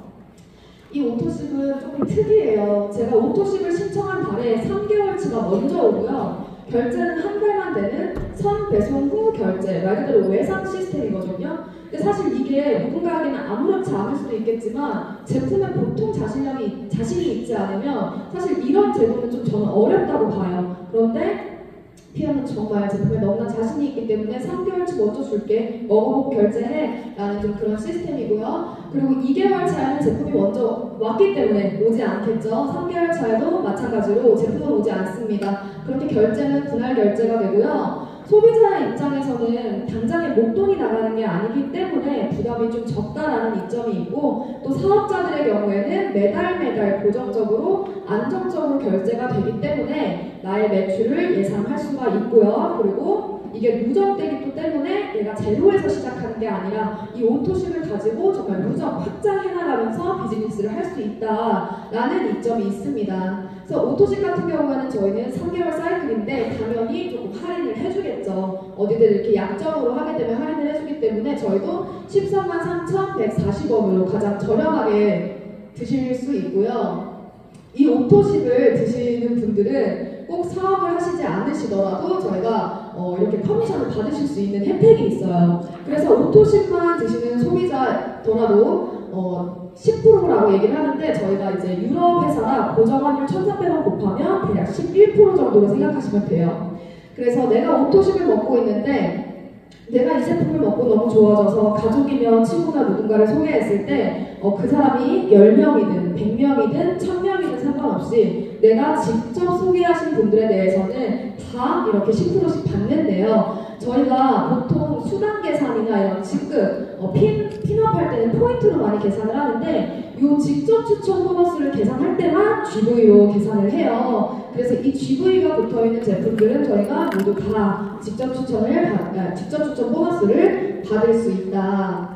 이 오토십은 조금 특이해요. 제가 오토십을 신청한 달에 3개월치가 먼저 오고요. 결제는 한 달만 되는 선배송 후 결제, 말 그대로 외상 시스템이거든요. 근데 사실 이게 누군가에게는 아무렇지 않을 수도 있겠지만 제품에 보통 자신이 있지 않으면 사실 이런 제도는 좀 저는 어렵다고 봐요. 그런데 PM은 정말 제품에 너무나 자신이 있기 때문에 3개월치 먼저 줄게, 먹어보고 결제해 라는 좀 그런 시스템이고요. 그리고 2개월 차에는 제품이 먼저 왔기 때문에 오지 않겠죠. 3개월 차에도 마찬가지로 제품은 오지 않습니다. 그렇게 결제는 분할 결제가 되고요. 소비자의 입장에서는 당장에 목돈이 나가는 게 아니기 때문에 부담이 좀 적다라는 이점이 있고, 또 사업자들의 경우에는 매달 고정적으로 안정적으로 결제가 되기 때문에 나의 매출을 예상할 수가 있고요. 그리고 이게 누적되기 때문에 내가 제로에서 시작하는 게 아니라 이 오토십을 가지고 정말 누적 확장해 나가면서 비즈니스를 할 수 있다라는 이점이 있습니다. 그래서 오토십 같은 경우에는 저희는 3개월 사이클인데 당연히 조금 할인을 해주겠죠. 어디든 이렇게 약정으로 하게 되면 할인을 해주기 때문에 저희도 133,140원으로 가장 저렴하게 드실 수 있고요. 이 오토십을 드시는 분들은 꼭 사업을 하시지 않으시더라도 저희가 이렇게 커미션을 받으실 수 있는 혜택이 있어요. 그래서 오토십만 드시는 소비자더라도 10%라고 얘기를 하는데, 저희가 이제 유럽 회사라 고정 환율 1,300원 곱하면 대략 11% 정도로 생각하시면 돼요. 그래서 내가 오토십을 먹고 있는데 내가 이 제품을 먹고 너무 좋아져서 가족이면 친구나 누군가를 소개했을 때 그 사람이 10명이든 100명이든 1000명이든 상관없이 내가 직접 소개하신 분들에 대해서는 다 이렇게 10%씩 받는데요. 저희가 보통 수당 계산이나 이런 지급, 핀업할 때는 포인트로 많이 계산을 하는데 이 직접 추천 보너스를 계산할 때만 GV로 계산을 해요. 그래서 이 GV가 붙어있는 제품들은 저희가 모두 다 직접 추천 보너스를 받을 수 있다.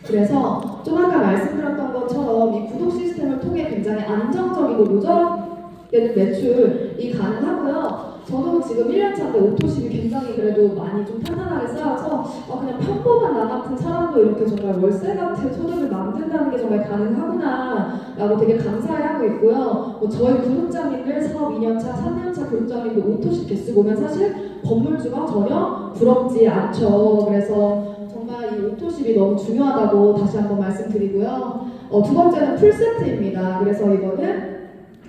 그래서 좀 아까 말씀드렸던 것처럼 이 구독 시스템을 통해 굉장히 안정적이고 누적되는 매출이 가능하고요. 저도 지금 1년차인데 오토십이 굉장히 그래도 많이 좀 탄탄하게 쌓여서 그냥 평범한 나 같은 사람도 이렇게 정말 월세 같은 소득을 만든다는 게 정말 가능하구나 라고 되게 감사해하고 있고요. 저희 구독자님들 사업 2년차, 3년차 구독자님들 오토십 개수 보면 사실 건물주가 전혀 부럽지 않죠. 그래서 정말 이 오토십이 너무 중요하다고 다시 한번 말씀드리고요. 두 번째는 풀세트입니다. 그래서 이거는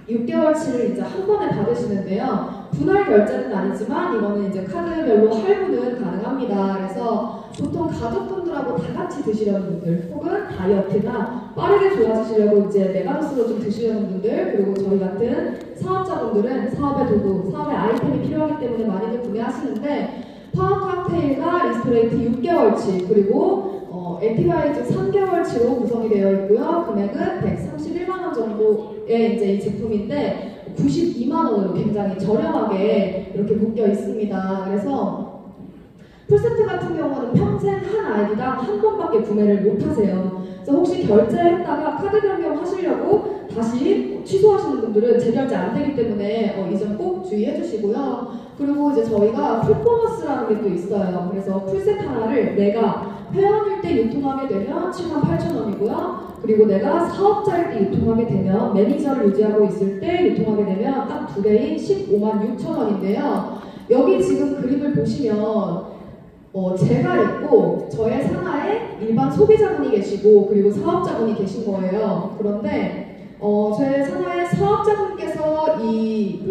6개월치를 이제 한 번에 받으시는데요. 분할 결제는 아니지만 이거는 이제 카드별로 할부는 가능합니다. 그래서 보통 가족분들하고 다 같이 드시려는 분들, 혹은 다이어트나 빠르게 좋아지시려고 이제 메가더스로 좀 드시려는 분들, 그리고 저희 같은 사업자분들은 사업의 도구, 사업의 아이템이 필요하기 때문에 많이들 구매하시는데, 파워 칵테일과 리스토레이트 6개월치, 그리고 액티바이즈 3개월치로 구성이 되어 있고요. 금액은 131만원 정도의 이제 이 제품인데 92만원으로 굉장히 저렴하게 이렇게 묶여 있습니다. 그래서 풀세트 같은 경우는 평생 한 아이디당 한 번밖에 구매를 못 하세요. 그래서 혹시 결제했다가 카드 변경 하시려고 다시 취소하시는 분들은 재결제 안 되기 때문에 이 점 꼭 주의해 주시고요. 그리고 이제 저희가 풀보너스라는 게 또 있어요. 그래서 풀세트 하나를 내가 회원일 때 유통하게 되면 78,000원이고요. 그리고 내가 사업자일 때 유통하게 되면, 매니저를 유지하고 있을 때 유통하게 되면 딱 두 배인 156,000원인데요. 여기 지금 그림을 보시면 제가 있고 저의 상하에 일반 소비자분이 계시고 그리고 사업자분이 계신 거예요. 그런데 제 상하에 사업자분께서 이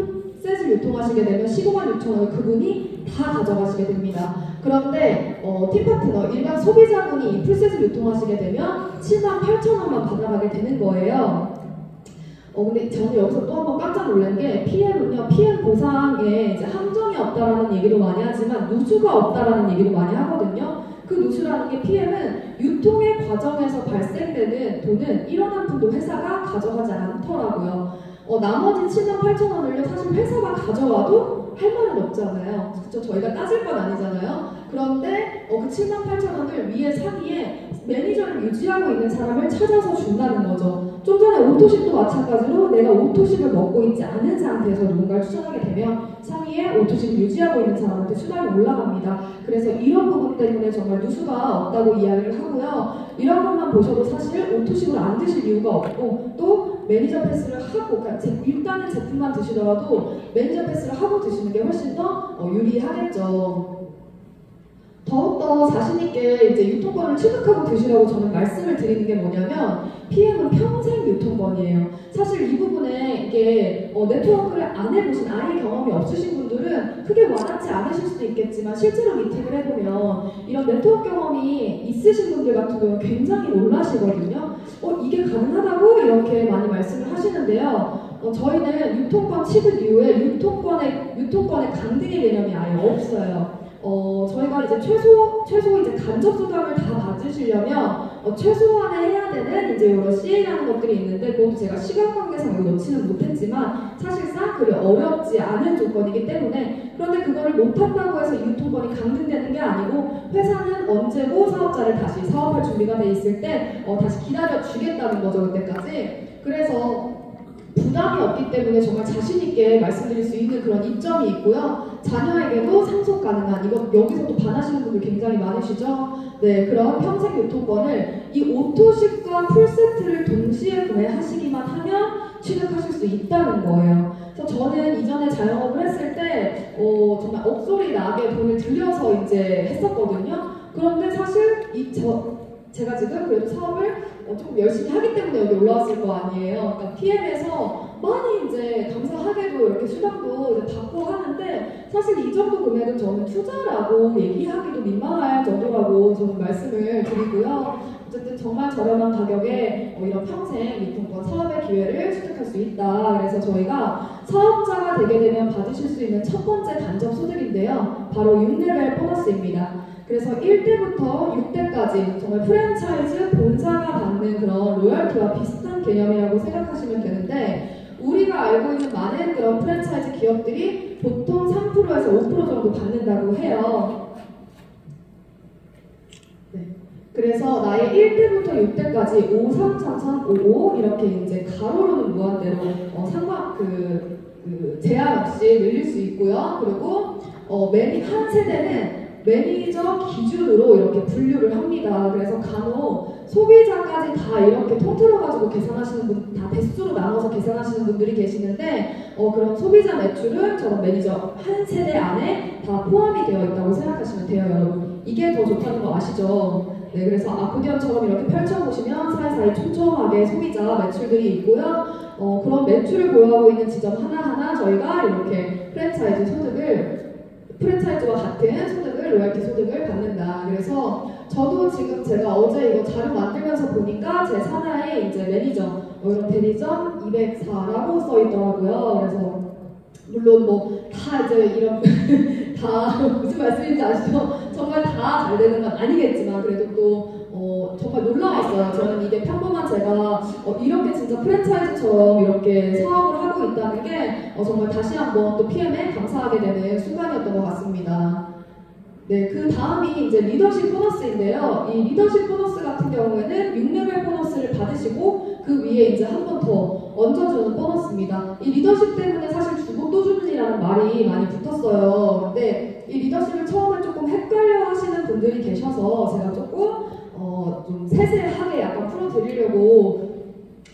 풀셋을 유통하시게 되면 156,000원을 그분이 다 가져가시게 됩니다. 그런데 팀파트너, 일반 소비자분이 이 풀셋을 유통하시게 되면 78,000원만 받아가게 되는 거예요. 근데 저는 여기서 또 한 번 깜짝 놀란 게, PM은요, PM 보상에 이제 함정이 없다라는 얘기도 많이 하지만 누수가 없다라는 얘기도 많이 하거든요. 그 누수라는 게, PM은 유통의 과정에서 발생되는 돈은 일원 한 푼도 회사가 가져가지 않더라고요. 나머지 78,000원을요, 사실 회사가 가져와도 할 말은 없잖아요. 그쵸? 저희가 따질 건 아니잖아요. 그런데 그 78,000원을 위에 상위에 매니저를 유지하고 있는 사람을 찾아서 준다는 거죠. 좀 전에 오토십도 마찬가지로 내가 오토십을 먹고 있지 않은 상태에서 누군가를 추천하게 되면 상위에 오토십을 유지하고 있는 사람한테 수당이 올라갑니다. 그래서 이런 부분 때문에 정말 누수가 없다고 이야기를 하고요. 이런 것만 보셔도 사실 오토십을 안 드실 이유가 없고, 또 매니저 패스를 하고, 그러니까 일단은 제품만 드시더라도 매니저 패스를 하고 드시는 게 훨씬 더 유리하겠죠. 더욱더 자신있게 이제 유통권을 취득하고 드시라고 저는 말씀을 드리는 게 뭐냐면, PM은 평생 유통권이에요. 사실 이 부분에 이게 네트워크를 안 해보신, 아예 경험이 없으신 분들은 크게 와닿지 않으실 수도 있겠지만, 실제로 미팅을 해보면 이런 네트워크 경험이 있으신 분들 같은 경우는 굉장히 놀라시거든요. 이게 가능하다고? 이렇게 많이 말씀을 하시는데요. 저희는 유통권 취득 이후에 유통권의 강등의 개념이 아예 없어요. 저희가 이제 최소 이제 간접 수당을 다 받으시려면 최소한에 해야 되는 이제 여러 CA라는 것들이 있는데 그것도 제가 시간 관계상 이거 넣지는 못했지만 사실상 그리 어렵지 않은 조건이기 때문에 그런데 그거를 못한다고 해서 유통권이 강등되는 게 아니고 회사는 언제고 사업자를 다시 사업할 준비가 돼 있을 때 다시 기다려 주겠다는 거죠 그때까지. 그래서 부담이 없기 때문에 정말 자신있게 말씀드릴 수 있는 그런 이점이 있고요. 자녀에게도 상속 가능한, 이거 여기서 또 반하시는 분들 굉장히 많으시죠? 네, 그런 평생 유통권을 이 오토십과 풀세트를 동시에 구매하시기만 하면 취득하실 수 있다는 거예요. 그래서 저는 이전에 자영업을 했을 때 정말 억소리 나게 돈을 들여서 이제 했었거든요. 그런데 사실 제가 지금 그래도 사업을 조금 열심히 하기 때문에 여기 올라왔을 거 아니에요. 그러니까 PM에서 많이 이제 감사하게도 이렇게 수당도 이제 받고 하는데 사실 이 정도 금액은 저는 투자라고 얘기하기도 민망할 정도라고 저는 말씀을 드리고요. 어쨌든 정말 저렴한 가격에 이런 평생 유통권 사업의 기회를 취득할 수 있다. 그래서 저희가 사업자가 되게 되면 받으실 수 있는 첫 번째 간접 소득인데요. 바로 6레벨 보너스입니다. 그래서 1대부터 6대까지 정말 프랜차이즈 본사가 받는 그런 로열티와 비슷한 개념이라고 생각하시면 되는데 우리가 알고 있는 많은 그런 프랜차이즈 기업들이 보통 3%에서 5% 정도 받는다고 해요. 네. 그래서 나의 1대부터 6대까지 5, 3, 4, 3, 5, 5 이렇게 이제 가로로는 무한대로 제한 없이 늘릴 수 있고요. 그리고 한 세대는 매니저 기준으로 이렇게 분류를 합니다. 그래서 간혹 소비자까지 다 이렇게 통틀어가지고 계산하시는 분, 다 대수로 나눠서 계산하시는 분들이 계시는데 그런 소비자 매출은 저런 매니저 한 세대 안에 다 포함이 되어 있다고 생각하시면 돼요, 여러분. 이게 더 좋다는 거 아시죠? 네, 그래서 아쿠디언처럼 이렇게 펼쳐보시면 사이사이 촘촘하게 소비자 매출들이 있고요. 그런 매출을 보유하고 있는 지점 하나하나 저희가 이렇게 프랜차이즈와 같은 소득을, 로열티 소득을 받는다. 그래서 저도 지금 제가 어제 이거 자료 만들면서 보니까 제 산하에 이제 매니저, 이런 대리점 204라고 써 있더라고요. 그래서 물론 뭐 다 이제 이런 다 무슨 말씀인지 아시죠? 정말 다 잘 되는 건 아니겠지만 그래도 또 정말 놀라웠어요. 저는 이게 평범한 제가 이렇게 진짜 프랜차이즈처럼 이렇게 사업을 하고 있다는 게 정말 다시 한번 또 PM에 감사하게 되는 순간이었던 것 같습니다. 네, 그 다음이 이제 리더십 보너스인데요. 이 리더십 보너스 같은 경우에는 6레벨 보너스를 받으시고 그 위에 이제 한 번 더 얹어주는 보너스입니다. 이 리더십 때문에 사실 주고 또 주는이라는 말이 많이 붙었어요. 근데 이 리더십을 처음에 조금 헷갈려 하시는 분들이 계셔서 제가 조금 좀 세세하게 약간 풀어드리려고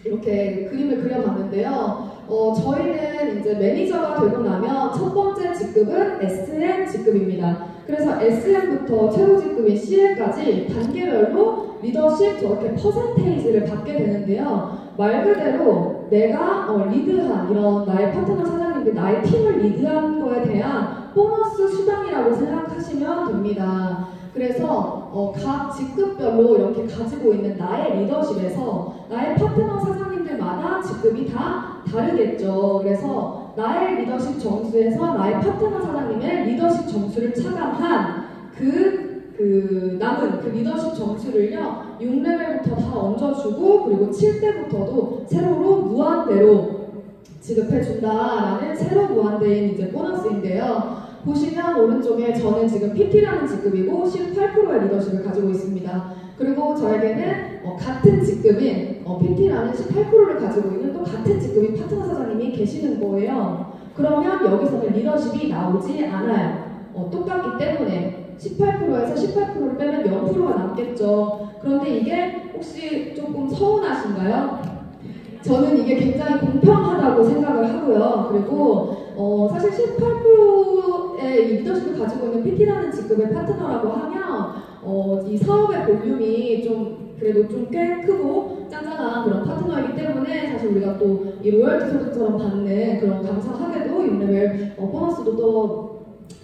이렇게 그림을 그려봤는데요. 저희는 이제 매니저가 되고 나면 첫 번째 직급은 SM 직급입니다. 그래서 SM부터 최고 직급인 CL까지 단계별로 리더십 저렇게 퍼센테이지를 받게 되는데요. 말 그대로 내가 리드한 이런 나의 파트너 사장님들, 나의 팀을 리드한 거에 대한 보너스 수당이라고 생각하시면 됩니다. 그래서 각 직급별로 이렇게 가지고 있는 나의 리더십에서 나의 파트너 사장님들마다 직급이 다 다르겠죠. 그래서 나의 리더십 점수에서 나의 파트너 사장님의 리더십 점수를 차감한 남은 그 리더십 점수를요 6레벨부터 다 얹어주고 그리고 7대부터도 세로로 무한대로 지급해준다라는 세로 무한대인 이제 보너스인데요. 보시면 오른쪽에 저는 지금 PT라는 직급이고 18%의 리더십을 가지고 있습니다. 그리고 저에게는 같은 직급인 PT라는 18%를 가지고 있는 또 같은 직급인 파트너 사장님이 계시는 거예요. 그러면 여기서는 리더십이 나오지 않아요. 똑같기 때문에 18%에서 18%를 빼면 0%가 남겠죠. 그런데 이게 혹시 조금 서운하신가요? 저는 이게 굉장히 공평하다고 생각을 하고요. 그리고 사실 18%의 리더십을 가지고 있는 PT라는 직급의 파트너라고 하면 이 사업의 볼륨이 좀 그래도 좀 꽤 크고 짱짱한 그런 파트너이기 때문에 사실 우리가 또 이 로열티 소득처럼 받는 그런 감사하게도 6레벨 보너스도 또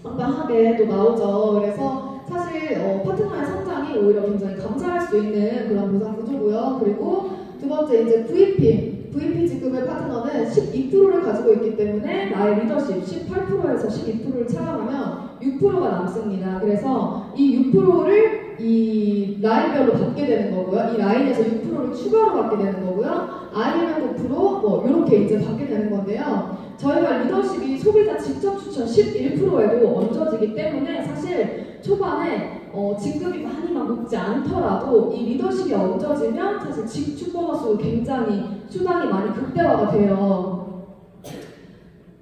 빵빵하게 또 나오죠. 그래서 사실 파트너의 성장이 오히려 굉장히 감사할 수 있는 그런 보상 구조고요. 그리고 두 번째 이제 VP VP 직급의 파트너는 12%를 가지고 있기 때문에 나의 리더십 18%에서 12%를 차감하면 6%가 남습니다. 그래서 이 6%를 이 라인별로 받게 되는 거고요. 이 라인에서 6%를 추가로 받게 되는 거고요. IMM 9% 뭐 이렇게 이제 받게 되는 건데요. 저희가 리더십이 소비자 직접 추천 11%에도 얹어지기 때문에 사실 초반에 직급이 많이 막 높지 않더라도 이 리더십이 얹어지면 사실 직축 보너스도 굉장히 수당이 많이 극대화가 돼요.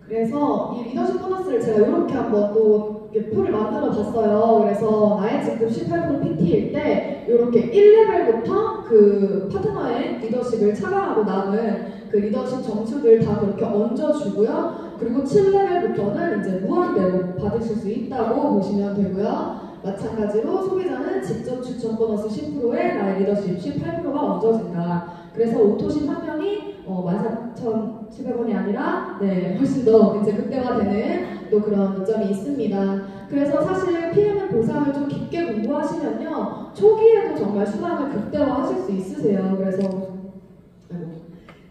그래서 이 리더십 보너스를 제가 이렇게 한번 또 표를 만들어 봤어요. 그래서 나의 직급 18% PT일 때 이렇게 1레벨부터 그 파트너의 리더십을 차감하고 남은 그 리더십 점수들 다 그렇게 얹어주고요. 그리고 7레벨부터는 이제 무한대로 받으실 수 있다고 보시면 되고요. 마찬가지로 소비자는 직접 추천 보너스 10%에 나의 리더십 18%가 얹어진다. 그래서 오토신 한 명이 14,700원이 아니라 훨씬 더 이제 극대화되는 또 그런 이점이 있습니다. 그래서 사실 PM은 보상을 좀 깊게 공부하시면요 초기에도 정말 수당을 극대화하실 수 있으세요. 그래서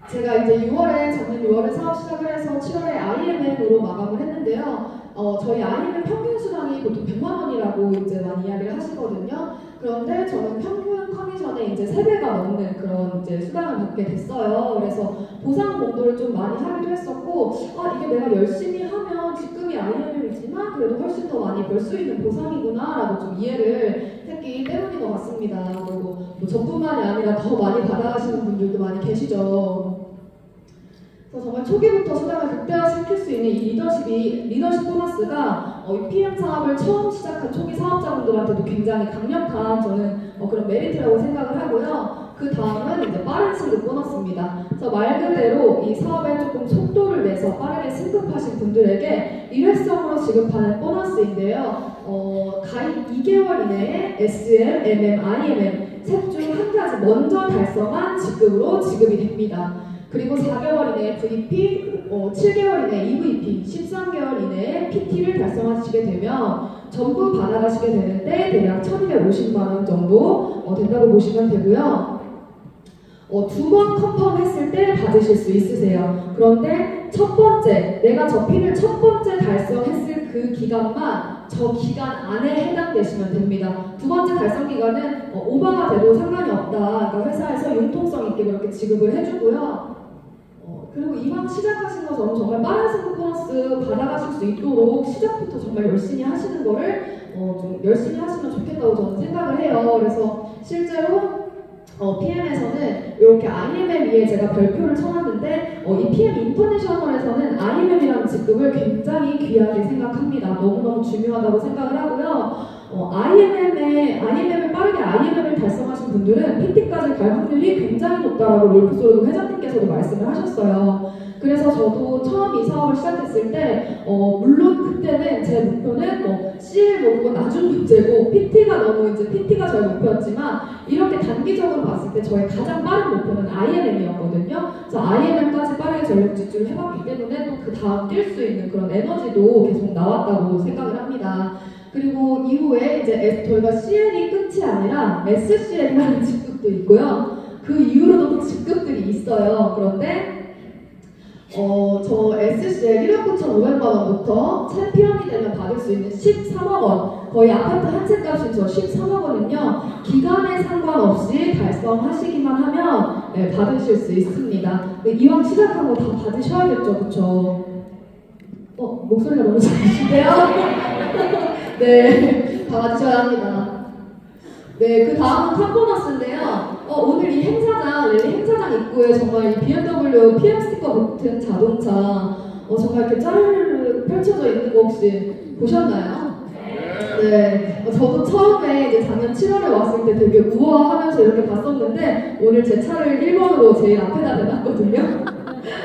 제가 이제 작년 6월에 사업 시작을 해서 7월에 IMM으로 마감을 했는데요. 저희 IMM 평균 수당이 보통 100만 원이라고 이제 많이 이야기를 하시거든요. 그런데 저는 평균 커미션에 이제 3배가 넘는 그런 이제 수당을 받게 됐어요. 그래서 보상 공도를 좀 많이 하기도 했었고, 이게 내가 열심히 하면 직급이 IMM이지만 그래도 훨씬 더 많이 벌 수 있는 보상이구나라고 좀 이해를 했기 때문인 것 같습니다. 그리고 뭐 저뿐만이 아니라 더 많이 받아가시는 분들도 많이 계시죠. 그래서 정말 초기부터 수당을 극대화시킬 수 있는 이 리더십 보너스가 이 PM 사업을 처음 시작한 초기 사업자분들한테도 굉장히 강력한 저는 그런 메리트라고 생각을 하고요. 그 다음은 이제 빠른 승급 보너스입니다. 그래서 말 그대로 이 사업에 조금 속도를 내서 빠르게 승급하신 분들에게 일회성으로 지급하는 보너스인데요. 가입 2개월 이내에 SM, MM, IMM 셋 중 한 가지 먼저 달성한 직급으로 지급이 됩니다. 그리고 4개월 이내에 VP, 7개월 이내에 EVP, 13개월 이내에 PT를 달성하시게 되면 전부 받아가시게 되는데 대략 1,250만 원 정도 된다고 보시면 되고요. 2번 컨펌 했을 때 받으실 수 있으세요. 그런데 첫 번째, 내가 저 핀을 첫 번째 달성했을 그 기간만 저 기간 안에 해당되시면 됩니다. 두 번째 달성 기간은 오버가 돼도 상관이 없다. 그러니까 회사에서 융통성 있게 그렇게 지급을 해주고요. 그리고 이왕 시작하신 것처럼 정말 빠른 승급 보너스 받아가실 수 있도록 시작부터 정말 열심히 하시는 거를 좀 열심히 하시면 좋겠다고 저는 생각을 해요. 그래서 실제로 PM에서는 이렇게 IMM 위에 제가 별표를 쳐놨는데 이 PM 인터내셔널에서는 IMM이라는 직급을 굉장히 귀하게 생각합니다. 너무너무 중요하다고 생각을 하고요. IMM을 빠르게 IMM을 달성하신 분들은 PT까지 갈 확률이 굉장히 높다라고 롤프소르도 회장님께서도 말씀을 하셨어요. 그래서 저도 처음 이 사업을 시작했을 때 물론 그때는 제 목표는 CL 목표가 나중 문제고 PT가 저의 목표였지만 이렇게 단기적으로 봤을 때 저의 가장 빠른 목표는 IMM이었거든요. 그래서 IMM까지 빠르게 전력 질주를 해봤기 때문에 또 그 다음 뛸 수 있는 그런 에너지도 계속 나왔다고 생각을 합니다. 그리고 이후에 이제 저희가 CL이 끝이 아니라 SCL이라는 직급도 있고요. 그 이후로도 또 직급들이 있어요. 그런데 저 SCL 1억 9,500만 원부터 챔피언이 되면 받을 수 있는 13억 원, 거의 아파트 한 채 값인 저 13억 원은요, 기간에 상관없이 달성하시기만 하면 받으실 수 있습니다. 이왕 시작한 거 다 받으셔야겠죠, 그쵸? 목소리가 너무 작으신데요? 네, 다 받으셔야 합니다. 네, 그 다음은 탑보너스인데요. 오늘 이 랠리 행사장 입구에 정말 이 BMW PM 스티커 붙은 자동차 정말 이렇게 짜르르 펼쳐져 있는 거 혹시 보셨나요? 네, 저도 처음에 이제 작년 7월에 왔을 때 되게 우아하면서 이렇게 봤었는데 오늘 제 차를 1번으로 제일 앞에다 내놨거든요.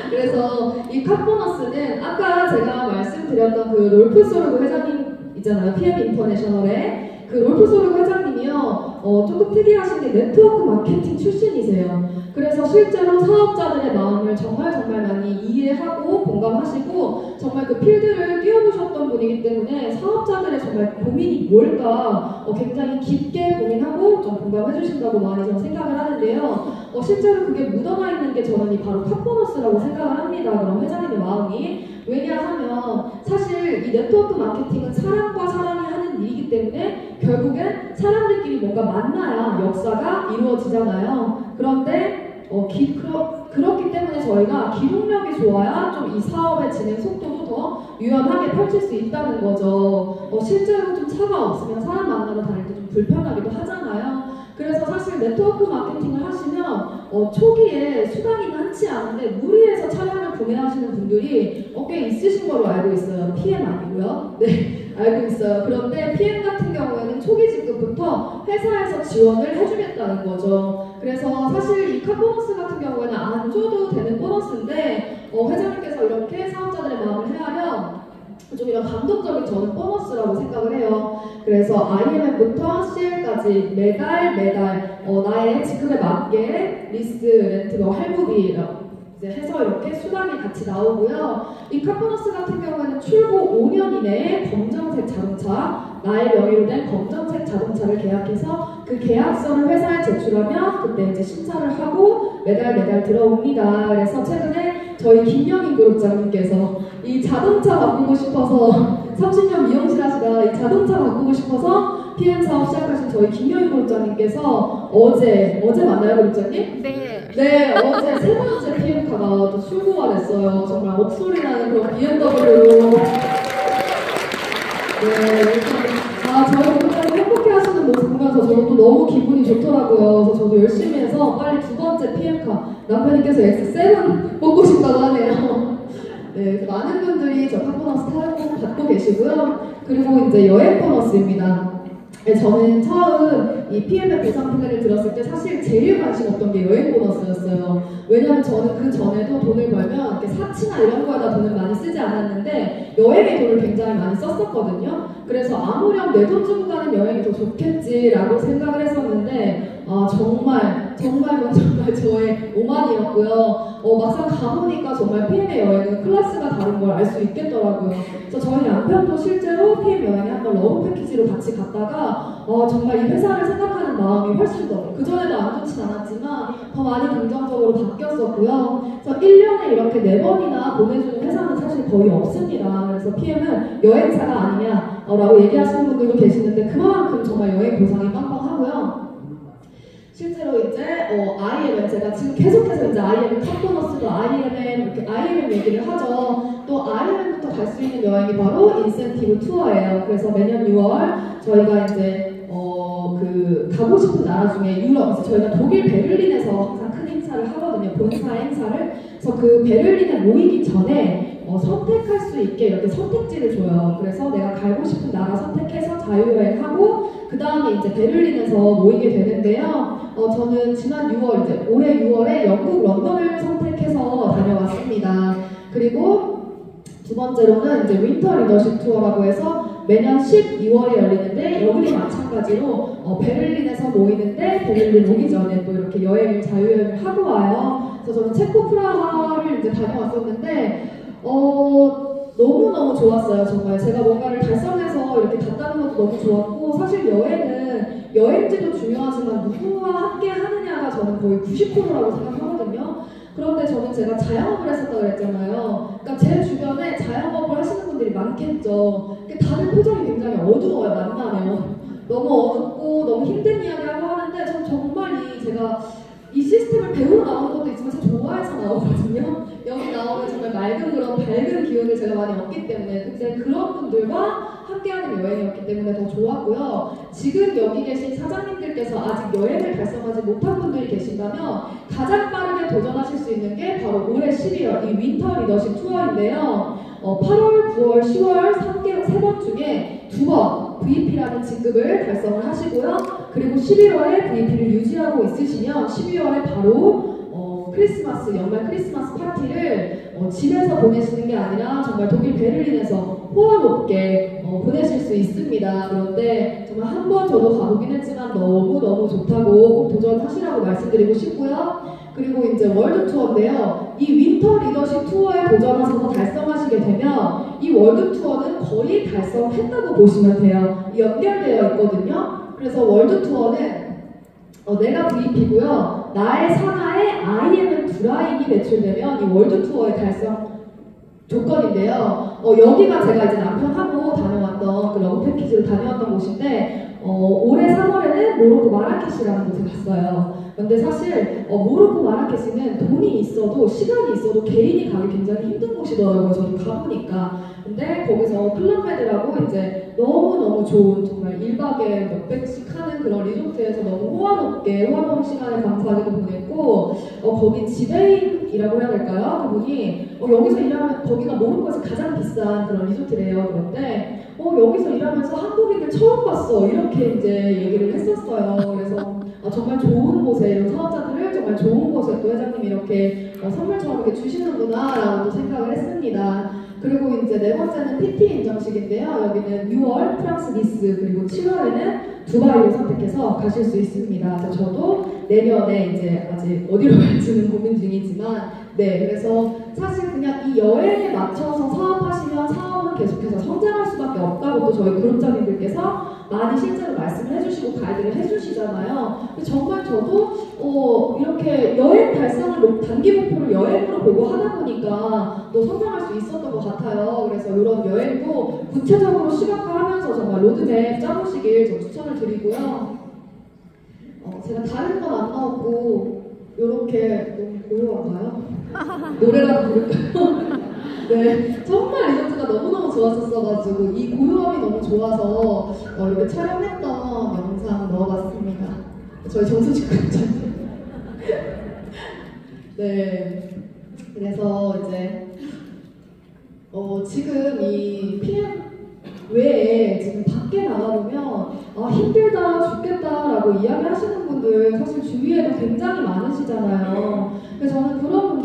그래서 이 탑보너스는 아까 제가 말씀드렸던 그 롤프소르그 회장님 있잖아요. PM 인터내셔널에 그 롤프소르그 회장님이요. 조금 특이하신 게 네트워크 마케팅 출신이세요. 그래서 실제로 사업자들의 마음을 정말 많이 이해하고 공감하시고 정말 그 필드를 뛰어보셨던 분이기 때문에 사업자들의 정말 고민이 뭘까 굉장히 깊게 고민하고 좀 공감해 주신다고 많이 저는 생각을 하는데요. 하는데요. 실제로 그게 묻어나 있는 게 저는 이 바로 팝보너스라고 생각을 합니다. 그럼 회장님의 마음이. 왜냐하면 사실 이 네트워크 마케팅은 사람과 사람이 하는 일이기 때문에 결국엔 사람들끼리 뭔가 만나야 역사가 이루어지잖아요. 그런데 그렇기 때문에 저희가 기록력이 좋아야 좀 이 사업의 진행 속도도 더 유연하게 펼칠 수 있다는 거죠. 실제로 좀 차가 없으면 사람 만나러 다닐 때 좀 불편하기도 하잖아요. 그래서 사실 네트워크 마케팅을 하시면 초기에 수당이 많지 않은데 무리해서 차량을 구매하시는 분들이 꽤 있으신 걸로 알고 있어요. PM 아니고요. 네, 알고 있어요. 그런데 PM 같은 경우에는 초기 지급부터 회사에서 지원을 해주겠다는 거죠. 그래서 사실 이 카보너스 같은 경우에는 안 줘도 되는 보너스인데 회장님께서 이렇게 사업자들의 마음을 헤아려 좀 이런 감동적인 저는 보너스라고 생각을 해요. 그래서 IMM부터 CL까지 매달 나의 지급에 맞게 리스, 렌트, 할부비 이제 해서 이렇게 수당이 같이 나오고요. 이 카보너스 같은 경우에는 출고 5년 이내에 검정색 자동차, 나의 명의로 된 검정색 자동차를 계약해서 그 계약서를 회사에 제출하면 그때 이제 심사를 하고 매달 들어옵니다. 그래서 최근에 저희 김영인 그룹장님께서 이 자동차 바꾸고 싶어서 30년 미용실 하시다 이 자동차 바꾸고 싶어서 PM 사업 시작하신 저희 김영인 그룹장님께서 어제 만나요, 그룹장님? 네, 어제 세 번째 PM카가 또 출고가 됐어요. 정말 목소리 나는 그런 BMW로. 네, 저희 그룹장님 행복해 하시는 모습 보면서 저는 또 너무 기분이 좋더라고요. 그래서 저도 열심히 해서 빨리 두 번째 PM카 남편님께서 X7 뽑고 싶다고 하네요. 네, 많은 분들이 저 카보너스 받고 계시고요. 그리고 이제 여행 보너스입니다. 네, 저는 처음 이 PM의 보상 플랜을 들었을 때 사실 제일 관심 없던 게 여행 보너스였어요. 왜냐면 저는 그 전에도 돈을 벌면 이렇게 사치나 이런 거에다 돈을 많이 쓰지 않았는데 여행에 돈을 굉장히 많이 썼었거든요. 그래서 아무렴 내 돈 주고 가는 여행이 더 좋겠지라고 생각을 했었는데 정말 저의 오만이었고요. 막상 가보니까 정말 PM의 여행은 클래스가 다른 걸 알 수 있겠더라고요. 그래서 저희 남편도 실제로 PM 여행에 한번 러브 패키지로 같이 갔다가 정말 이 회사를 생각하는 마음이 훨씬 더 그전에도 안 좋진 않았지만 더 많이 긍정적으로 바뀌었었고요. 그래서 1년에 이렇게 4번이나 보내주는 회사는 사실 거의 없습니다. 그래서 PM은 여행사가 아니냐라고 얘기하시는 분들도 계시는데 그만큼 정말 여행 보상이 빵빵하고요. 실제로 이제 IMM 제가 지금 계속해서 이제 IMM 카보너스도 IMM 이렇게 IMM 얘기를 하죠. 또 IMM부터 갈 수 있는 여행이 바로 인센티브 투어예요. 그래서 매년 6월 저희가 이제 가고 싶은 나라 중에 유럽, 저희가 독일 베를린에서 항상 큰 행사를 하거든요. 본사 행사를. 그래서 그 베를린에 모이기 전에 선택할 수 있게 이렇게 선택지를 줘요. 그래서 내가 가고 싶은 나라 선택해서 자유여행하고 그 다음에 이제 베를린에서 모이게 되는데요. 저는 지난 6월, 이제 올해 6월에 영국 런던을 선택해서 다녀왔습니다. 그리고 두 번째로는 이제 윈터 리더십 투어라고 해서 매년 12월에 열리는데 여기도 마찬가지로 베를린에서 모이는데 베를린 오기 전에 또 이렇게 여행을 자유여행을 하고 와요. 그래서 저는 체코 프라하를 이제 다녀왔었는데 너무너무 좋았어요. 정말 제가 뭔가를 달성해서 이렇게 갔다는 것도 너무 좋았고 사실 여행은 여행지도 중요하지만 누구와 함께 하느냐가 저는 거의 90%라고 생각하거든요. 그런데 저는 제가 자영업을 했었다고 그랬잖아요. 그러니까 제 주변에 자영업을 하시는 분들이 많겠죠. 다들 표정이 굉장히 어두워요, 만나면. 너무 어둡고 너무 힘든 이야기하고 하는데 전 정말 제가 이 시스템을 배우러 나오는 것도 있지만 제가 좋아해서 나오거든요. 여기 나오면 정말 맑은 그런 밝은 기운을 제가 많이 얻기 때문에 그때 그런 분들과 함께하는 여행이었기 때문에 더 좋았고요. 지금 여기 계신 사장님들께서 아직 여행을 달성하지 못한 분들이 계신다면 가장 빠르게 도전하실 수 있는 게 바로 올해 12월 이 윈터 리더십 투어인데요. 8월, 9월, 10월 3번 중에 2번 VP라는 직급을 달성을 하시고요. 그리고 11월에 VP를 유지하고 있으시면 12월에 바로 크리스마스, 연말 크리스마스 파티를 집에서 보내시는 게 아니라 정말 독일 베를린에서 호화롭게 보내실 수 있습니다. 그런데 정말 한 번 저도 가보긴 했지만 너무너무 좋다고 꼭 도전하시라고 말씀드리고 싶고요. 그리고 이제 월드 투어인데요. 이 윈터 리더십 투어에 도전하셔서 달성하시게 되면 이 월드 투어는 거의 달성했다고 보시면 돼요. 연결되어 있거든요. 그래서 월드 투어는 내가 VP고요. 나의 산하에 IM은 드라임이 배출되면 이 월드 투어의 달성 조건인데요. 여기가 제가 이제 남편하고 다녀왔던 그 러브 패키지로 다녀왔던 곳인데 올해 3월에는 모로코 마라케시라는 곳에 갔어요. 근데 사실 모로코 마라케시는 돈이 있어도 시간이 있어도 개인이 가기 굉장히 힘든 곳이더라고요. 저도 가보니까. 근데 거기서 클럽메드라고 이제 너무너무 좋은 정말 1박에 몇백씩 하는 그런 리조트에서 너무 호화로운 시간을 감사하게도 보냈고 거기 지배인이라고 해야 될까요? 그분이 여기서 일하면 거기가 모로코에서 가장 비싼 그런 리조트래요. 그런데 여기서 일하면서 한국인들 처음 봤어 이렇게 이제 얘기를 했었어요. 그래서 정말 좋은 곳에 이런 사업자들을 정말 좋은 곳에 또 회장님이 이렇게 선물처럼 이렇게 주시는구나 라고 또 생각을 했습니다. 그리고 이제 네 번째는 PT 인정식인데요. 여기는 6월 프랑스 니스 그리고 7월에는 두바이를 선택해서 가실 수 있습니다. 그래서 저도 내년에 이제 아직 어디로 갈지는 고민 중이지만 그래서 사실 그냥 이 여행에 맞춰서 사업하시면 사업은 계속해서 성장할 수밖에 없다고 또 저희 그룹장님들께서 많이 실제로 말씀을 해주시고 가이드를 해주시잖아요. 근데 정말 저도 이렇게 여행 달성을 단기 목표를 여행으로 보고 하다 보니까 또 성장할 수 있었던 것 같아요. 그래서 이런 여행도 구체적으로 시각화하면서 정말 로드맵 짜보시길 좀 추천을 드리고요. 제가 다른 건 안 나왔고 이렇게 너무 고요한가요? 노래라도 부를까요? 네, 정말 리조트가 너무너무 좋았었어가지고 이 고요함이 너무 좋아서 이렇게 촬영했던 영상 넣어봤습니다. 저희 정수직 국장님. 네, 그래서 이제 지금 이 PM 외에 지금 밖에 나가보면 힘들다 죽겠다라고 이야기하시는 분들 사실 주위에도 굉장히 많으시잖아요. 그래서 저는 그런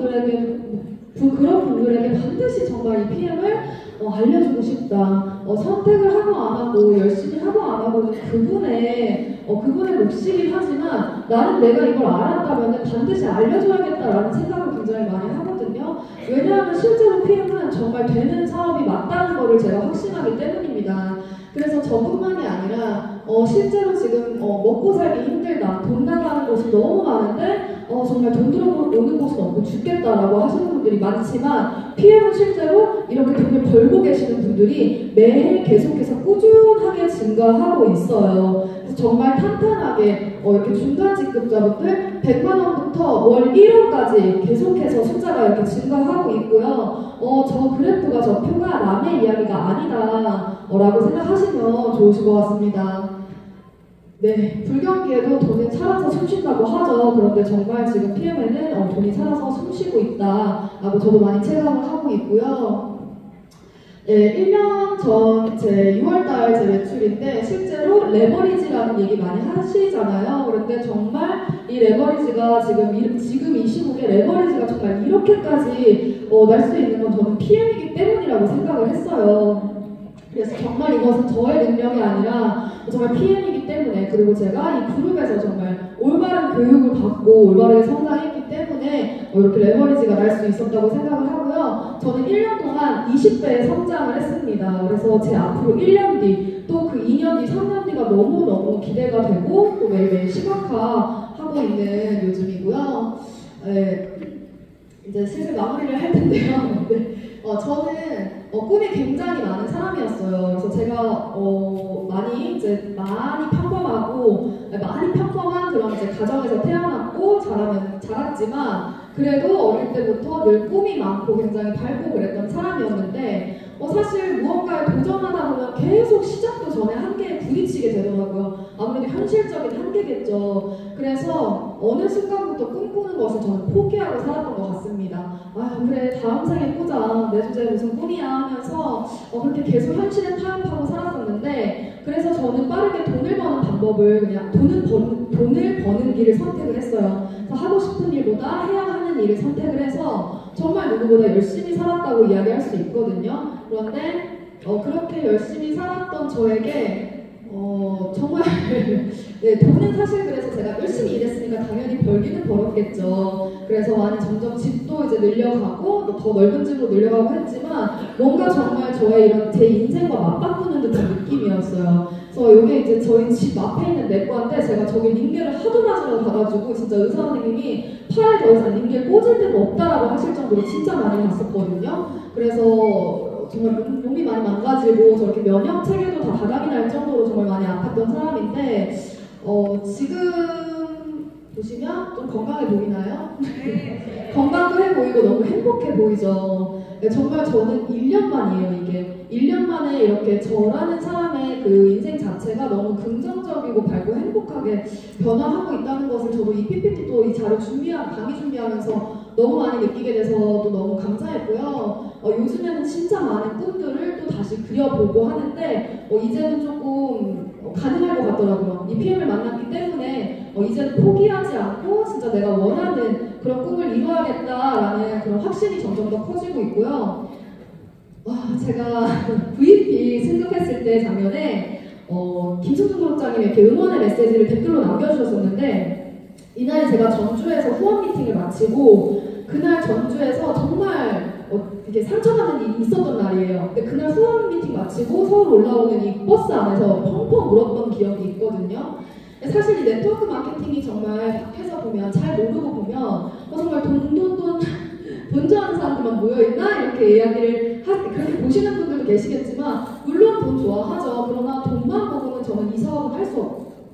분들에게 반드시 정말 이 PM을 알려주고 싶다. 선택을 하고 안 하고 열심히 하고 안 하고는 그분의 몫이긴 하지만 나는 내가 이걸 알았다면 반드시 알려줘야겠다라는 생각을 굉장히 많이 하거든요. 왜냐하면 실제로 PM은 정말 되는 사업이 맞다는 것을 제가 확신하기 때문입니다. 그래서 저뿐만이 아니라 실제로 지금 먹고 살기 힘들다, 돈 나가는 곳이 너무 많은데 정말 돈 들어오는 곳은 없고 죽겠다라고 하시는 분들이 많지만 PM은 실제로 이렇게 돈을 벌고 계시는 분들이 매해 계속해서 꾸준하게 증가하고 있어요. 그래서 정말 탄탄하게 이렇게 중간 직급자분들 100만 원부터 월 1억까지 계속해서 숫자가 이렇게 증가하고 있고요. 저 그래프가 저 표가 남의 이야기가 아니다 라고 생각하시면 좋으실 것 같습니다. 네, 불경기에도 돈이 살아서 숨쉰다고 하죠. 그런데 정말 지금 PM에는 돈이 살아서 숨쉬고 있다라고 저도 많이 체감을 하고 있고요. 네, 1년 전 제 6월달 제 매출인데 실제로 레버리지라는 얘기 많이 하시잖아요. 그런데 정말 이 레버리지가 지금 이 시국에 레버리지가 정말 이렇게까지 날 수 있는 건 저는 PM이기 때문이라고 생각을 했어요. 그래서 정말 이것은 저의 능력이 아니라 정말 PM이기 때문에 그리고 제가 이 그룹에서 정말 올바른 교육을 받고 올바르게 성장했기 때문에 이렇게 레버리지가 날 수 있었다고 생각을 하고요. 저는 1년 동안 20배의 성장을 했습니다. 그래서 제 앞으로 1년 뒤, 또 그 2년 뒤, 3년 뒤가 너무너무 기대가 되고 또 매일매일 시각화하고 있는 요즘이고요. 네, 이제 슬슬 마무리를 할 텐데요. 네. 저는 꿈이 굉장히 많은 사람이었어요. 그래서 제가 많이 평범한 그런 이제 가정에서 태어났고 자랐지만 그래도 어릴 때부터 늘 꿈이 많고 굉장히 밝고 그랬던 사람이었는데 사실 무언가에 도전하다 보면 계속 시작도 전에 한계에 부딪히게 되더라고요. 아무래도 현실적인 한계겠죠. 그래서 어느 순간부터 꿈꾸는 것을 저는 포기하고 살았던 것 같습니다. 그래 다음 생에 꾸자, 내 주제 무슨 꿈이야 하면서 그렇게 계속 현실에 타협하고 살았었는데 그래서 저는 빠르게 돈을 버는 방법을 그냥 돈을 버는 길을 선택을 했어요. 그래서 하고 싶은 일보다 해야 하는 일을 선택을 해서 정말 누구보다 열심히 살았다고 이야기할 수 있거든요. 그런데 그렇게 열심히 살았던 저에게 정말 네, 돈은 사실 그래서 제가 열심히 일했으니까 당연히 벌기는 벌었겠죠. 그래서 많이 점점 집도 이제 늘려가고 또 더 넓은 집으로 늘려가고 했지만 뭔가 정말 저의 이런 제 인생과 맞바꾸는 듯한 느낌이었어요. 그래서 여기 이제 저희 집 앞에 있는 내과인데 제가 저기 링겔을 하도 맞으러 가가지고 진짜 의사 선생님이 팔에 더 이상 링겔 꽂을 데가 없다라고 하실 정도로 진짜 많이 갔었거든요. 그래서 정말 몸이 많이 망가지고 저렇게 면역 체계도 다 바닥이 날 정도로 정말 많이 아팠던 사람인데 지금 보시면 좀 건강해 보이나요? 건강도 해 보이고 너무 행복해 보이죠. 네, 정말 저는 1년 만이에요, 이게. 1년 만에 이렇게 저라는 사람의 그 인생 자체가 너무 긍정적이고 밝고 행복하게 변화하고 있다는 것을 저도 이 PPT도 이 자료 강의 준비하면서 너무 많이 느끼게 돼서 또 너무 감사했고요. 요즘에는 진짜 많은 꿈들을 또 다시 그려보고 하는데 이제는 조금 가능할 것 같더라고요. 이 PM을 만났기 때문에 이제는 포기하지 않고 진짜 내가 원하는 그런 꿈을 이루어야겠다라는 그런 확신이 점점 더 커지고 있고요. 제가 VP 승급했을 때 작년에 김승준 소장님이 이렇게 응원의 메시지를 댓글로 남겨주셨었는데 이날 제가 전주에서 후원 미팅을 마치고 그날 전주에서 정말 이렇게 상처받는 일이 있었던 날이에요. 근데 그날 후원 미팅 마치고 서울 올라오는 이 버스 안에서 펑펑 울었던 기억이 있거든요. 사실 이 네트워크 마케팅이 정말 밖에서 보면 잘 모르고 보면 정말 돈 좋아하는 사람들만 모여있나? 이렇게 이야기를 그렇게 보시는 분들도 계시겠지만 물론 돈 좋아하죠. 그러나 돈만 보고는 저는 이 사업을 할 수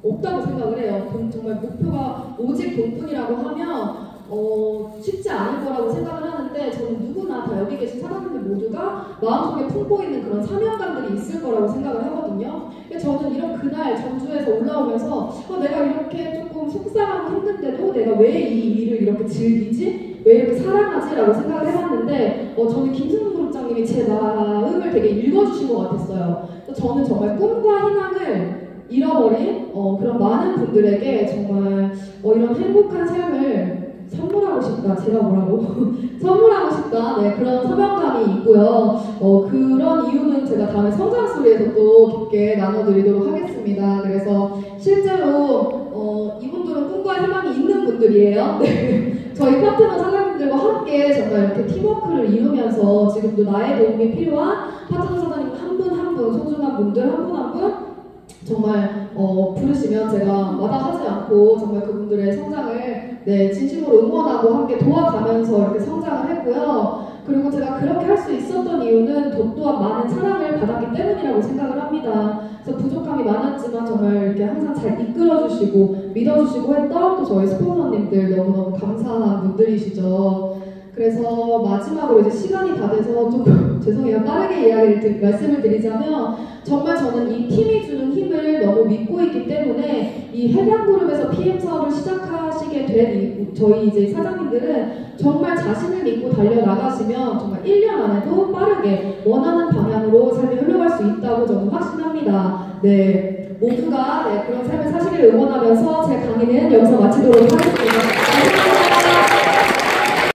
없다고 생각을 해요. 정말 목표가 오직 돈뿐이라고 하면 쉽지 않을 거라고 생각을 하는데 저는 누구나 다 여기 계신 사장님들 모두가 마음속에 품고 있는 그런 사명감들이 있을 거라고 생각을 하거든요. 저는 이런 그날 전주에서 올라오면서 내가 이렇게 조금 속상하고 힘든데도 내가 왜 이 일을 이렇게 즐기지? 왜 이렇게 사랑하지? 라고 생각을 해봤는데 저는 김승훈 그룹장님이 제 마음을 되게 읽어주신 것 같았어요. 저는 정말 꿈과 희망을 잃어버린 그런 많은 분들에게 정말 이런 행복한 삶을 선물하고 싶다. 제가 뭐라고? 선물하고 싶다. 네, 그런 사명감이 있고요. 그런 이유는 제가 다음에 성장 스토리에서 또 깊게 나눠드리도록 하겠습니다. 그래서 실제로 이분들은 꿈과 희망이 있는 분들이에요. 네. 저희 파트너 사장님들과 함께 정말 이렇게 팀워크를 이루면서 지금도 나의 도움이 필요한 파트너 사장님 한 분 한 분, 소중한 분들 한 분 한 분 정말 부르시면 제가 마다하지 않고 정말 그분들의 성장을 진심으로 응원하고 함께 도와가면서 이렇게 성장을 했고요. 그리고 제가 그렇게 할 수 있었던 이유는 돈 또한 많은 사랑을 받았기 때문이라고 생각을 합니다. 그래서 부족함이 많았지만 정말 이렇게 항상 잘 이끌어주시고 믿어주시고 했던 또 저희 스폰서님들 너무너무 감사한 분들이시죠. 그래서 마지막으로 이제 시간이 다 돼서 조금 죄송해요. 빠르게 말씀을 드리자면 정말 저는 이 팀이 주는 힘을 너무 믿고 있기 때문에 이 해당그룹에서 PM 사업을 시작하시게 된 저희 이제 사장님들은 정말 자신을 믿고 달려나가시면 정말 1년 안에도 빠르게 원하는 방향으로 삶이 흘러갈 수 있다고 저는 확신합니다. 네, 모두가 그런 삶을 사시기를 응원하면서 제 강의는 여기서 마치도록 하겠습니다.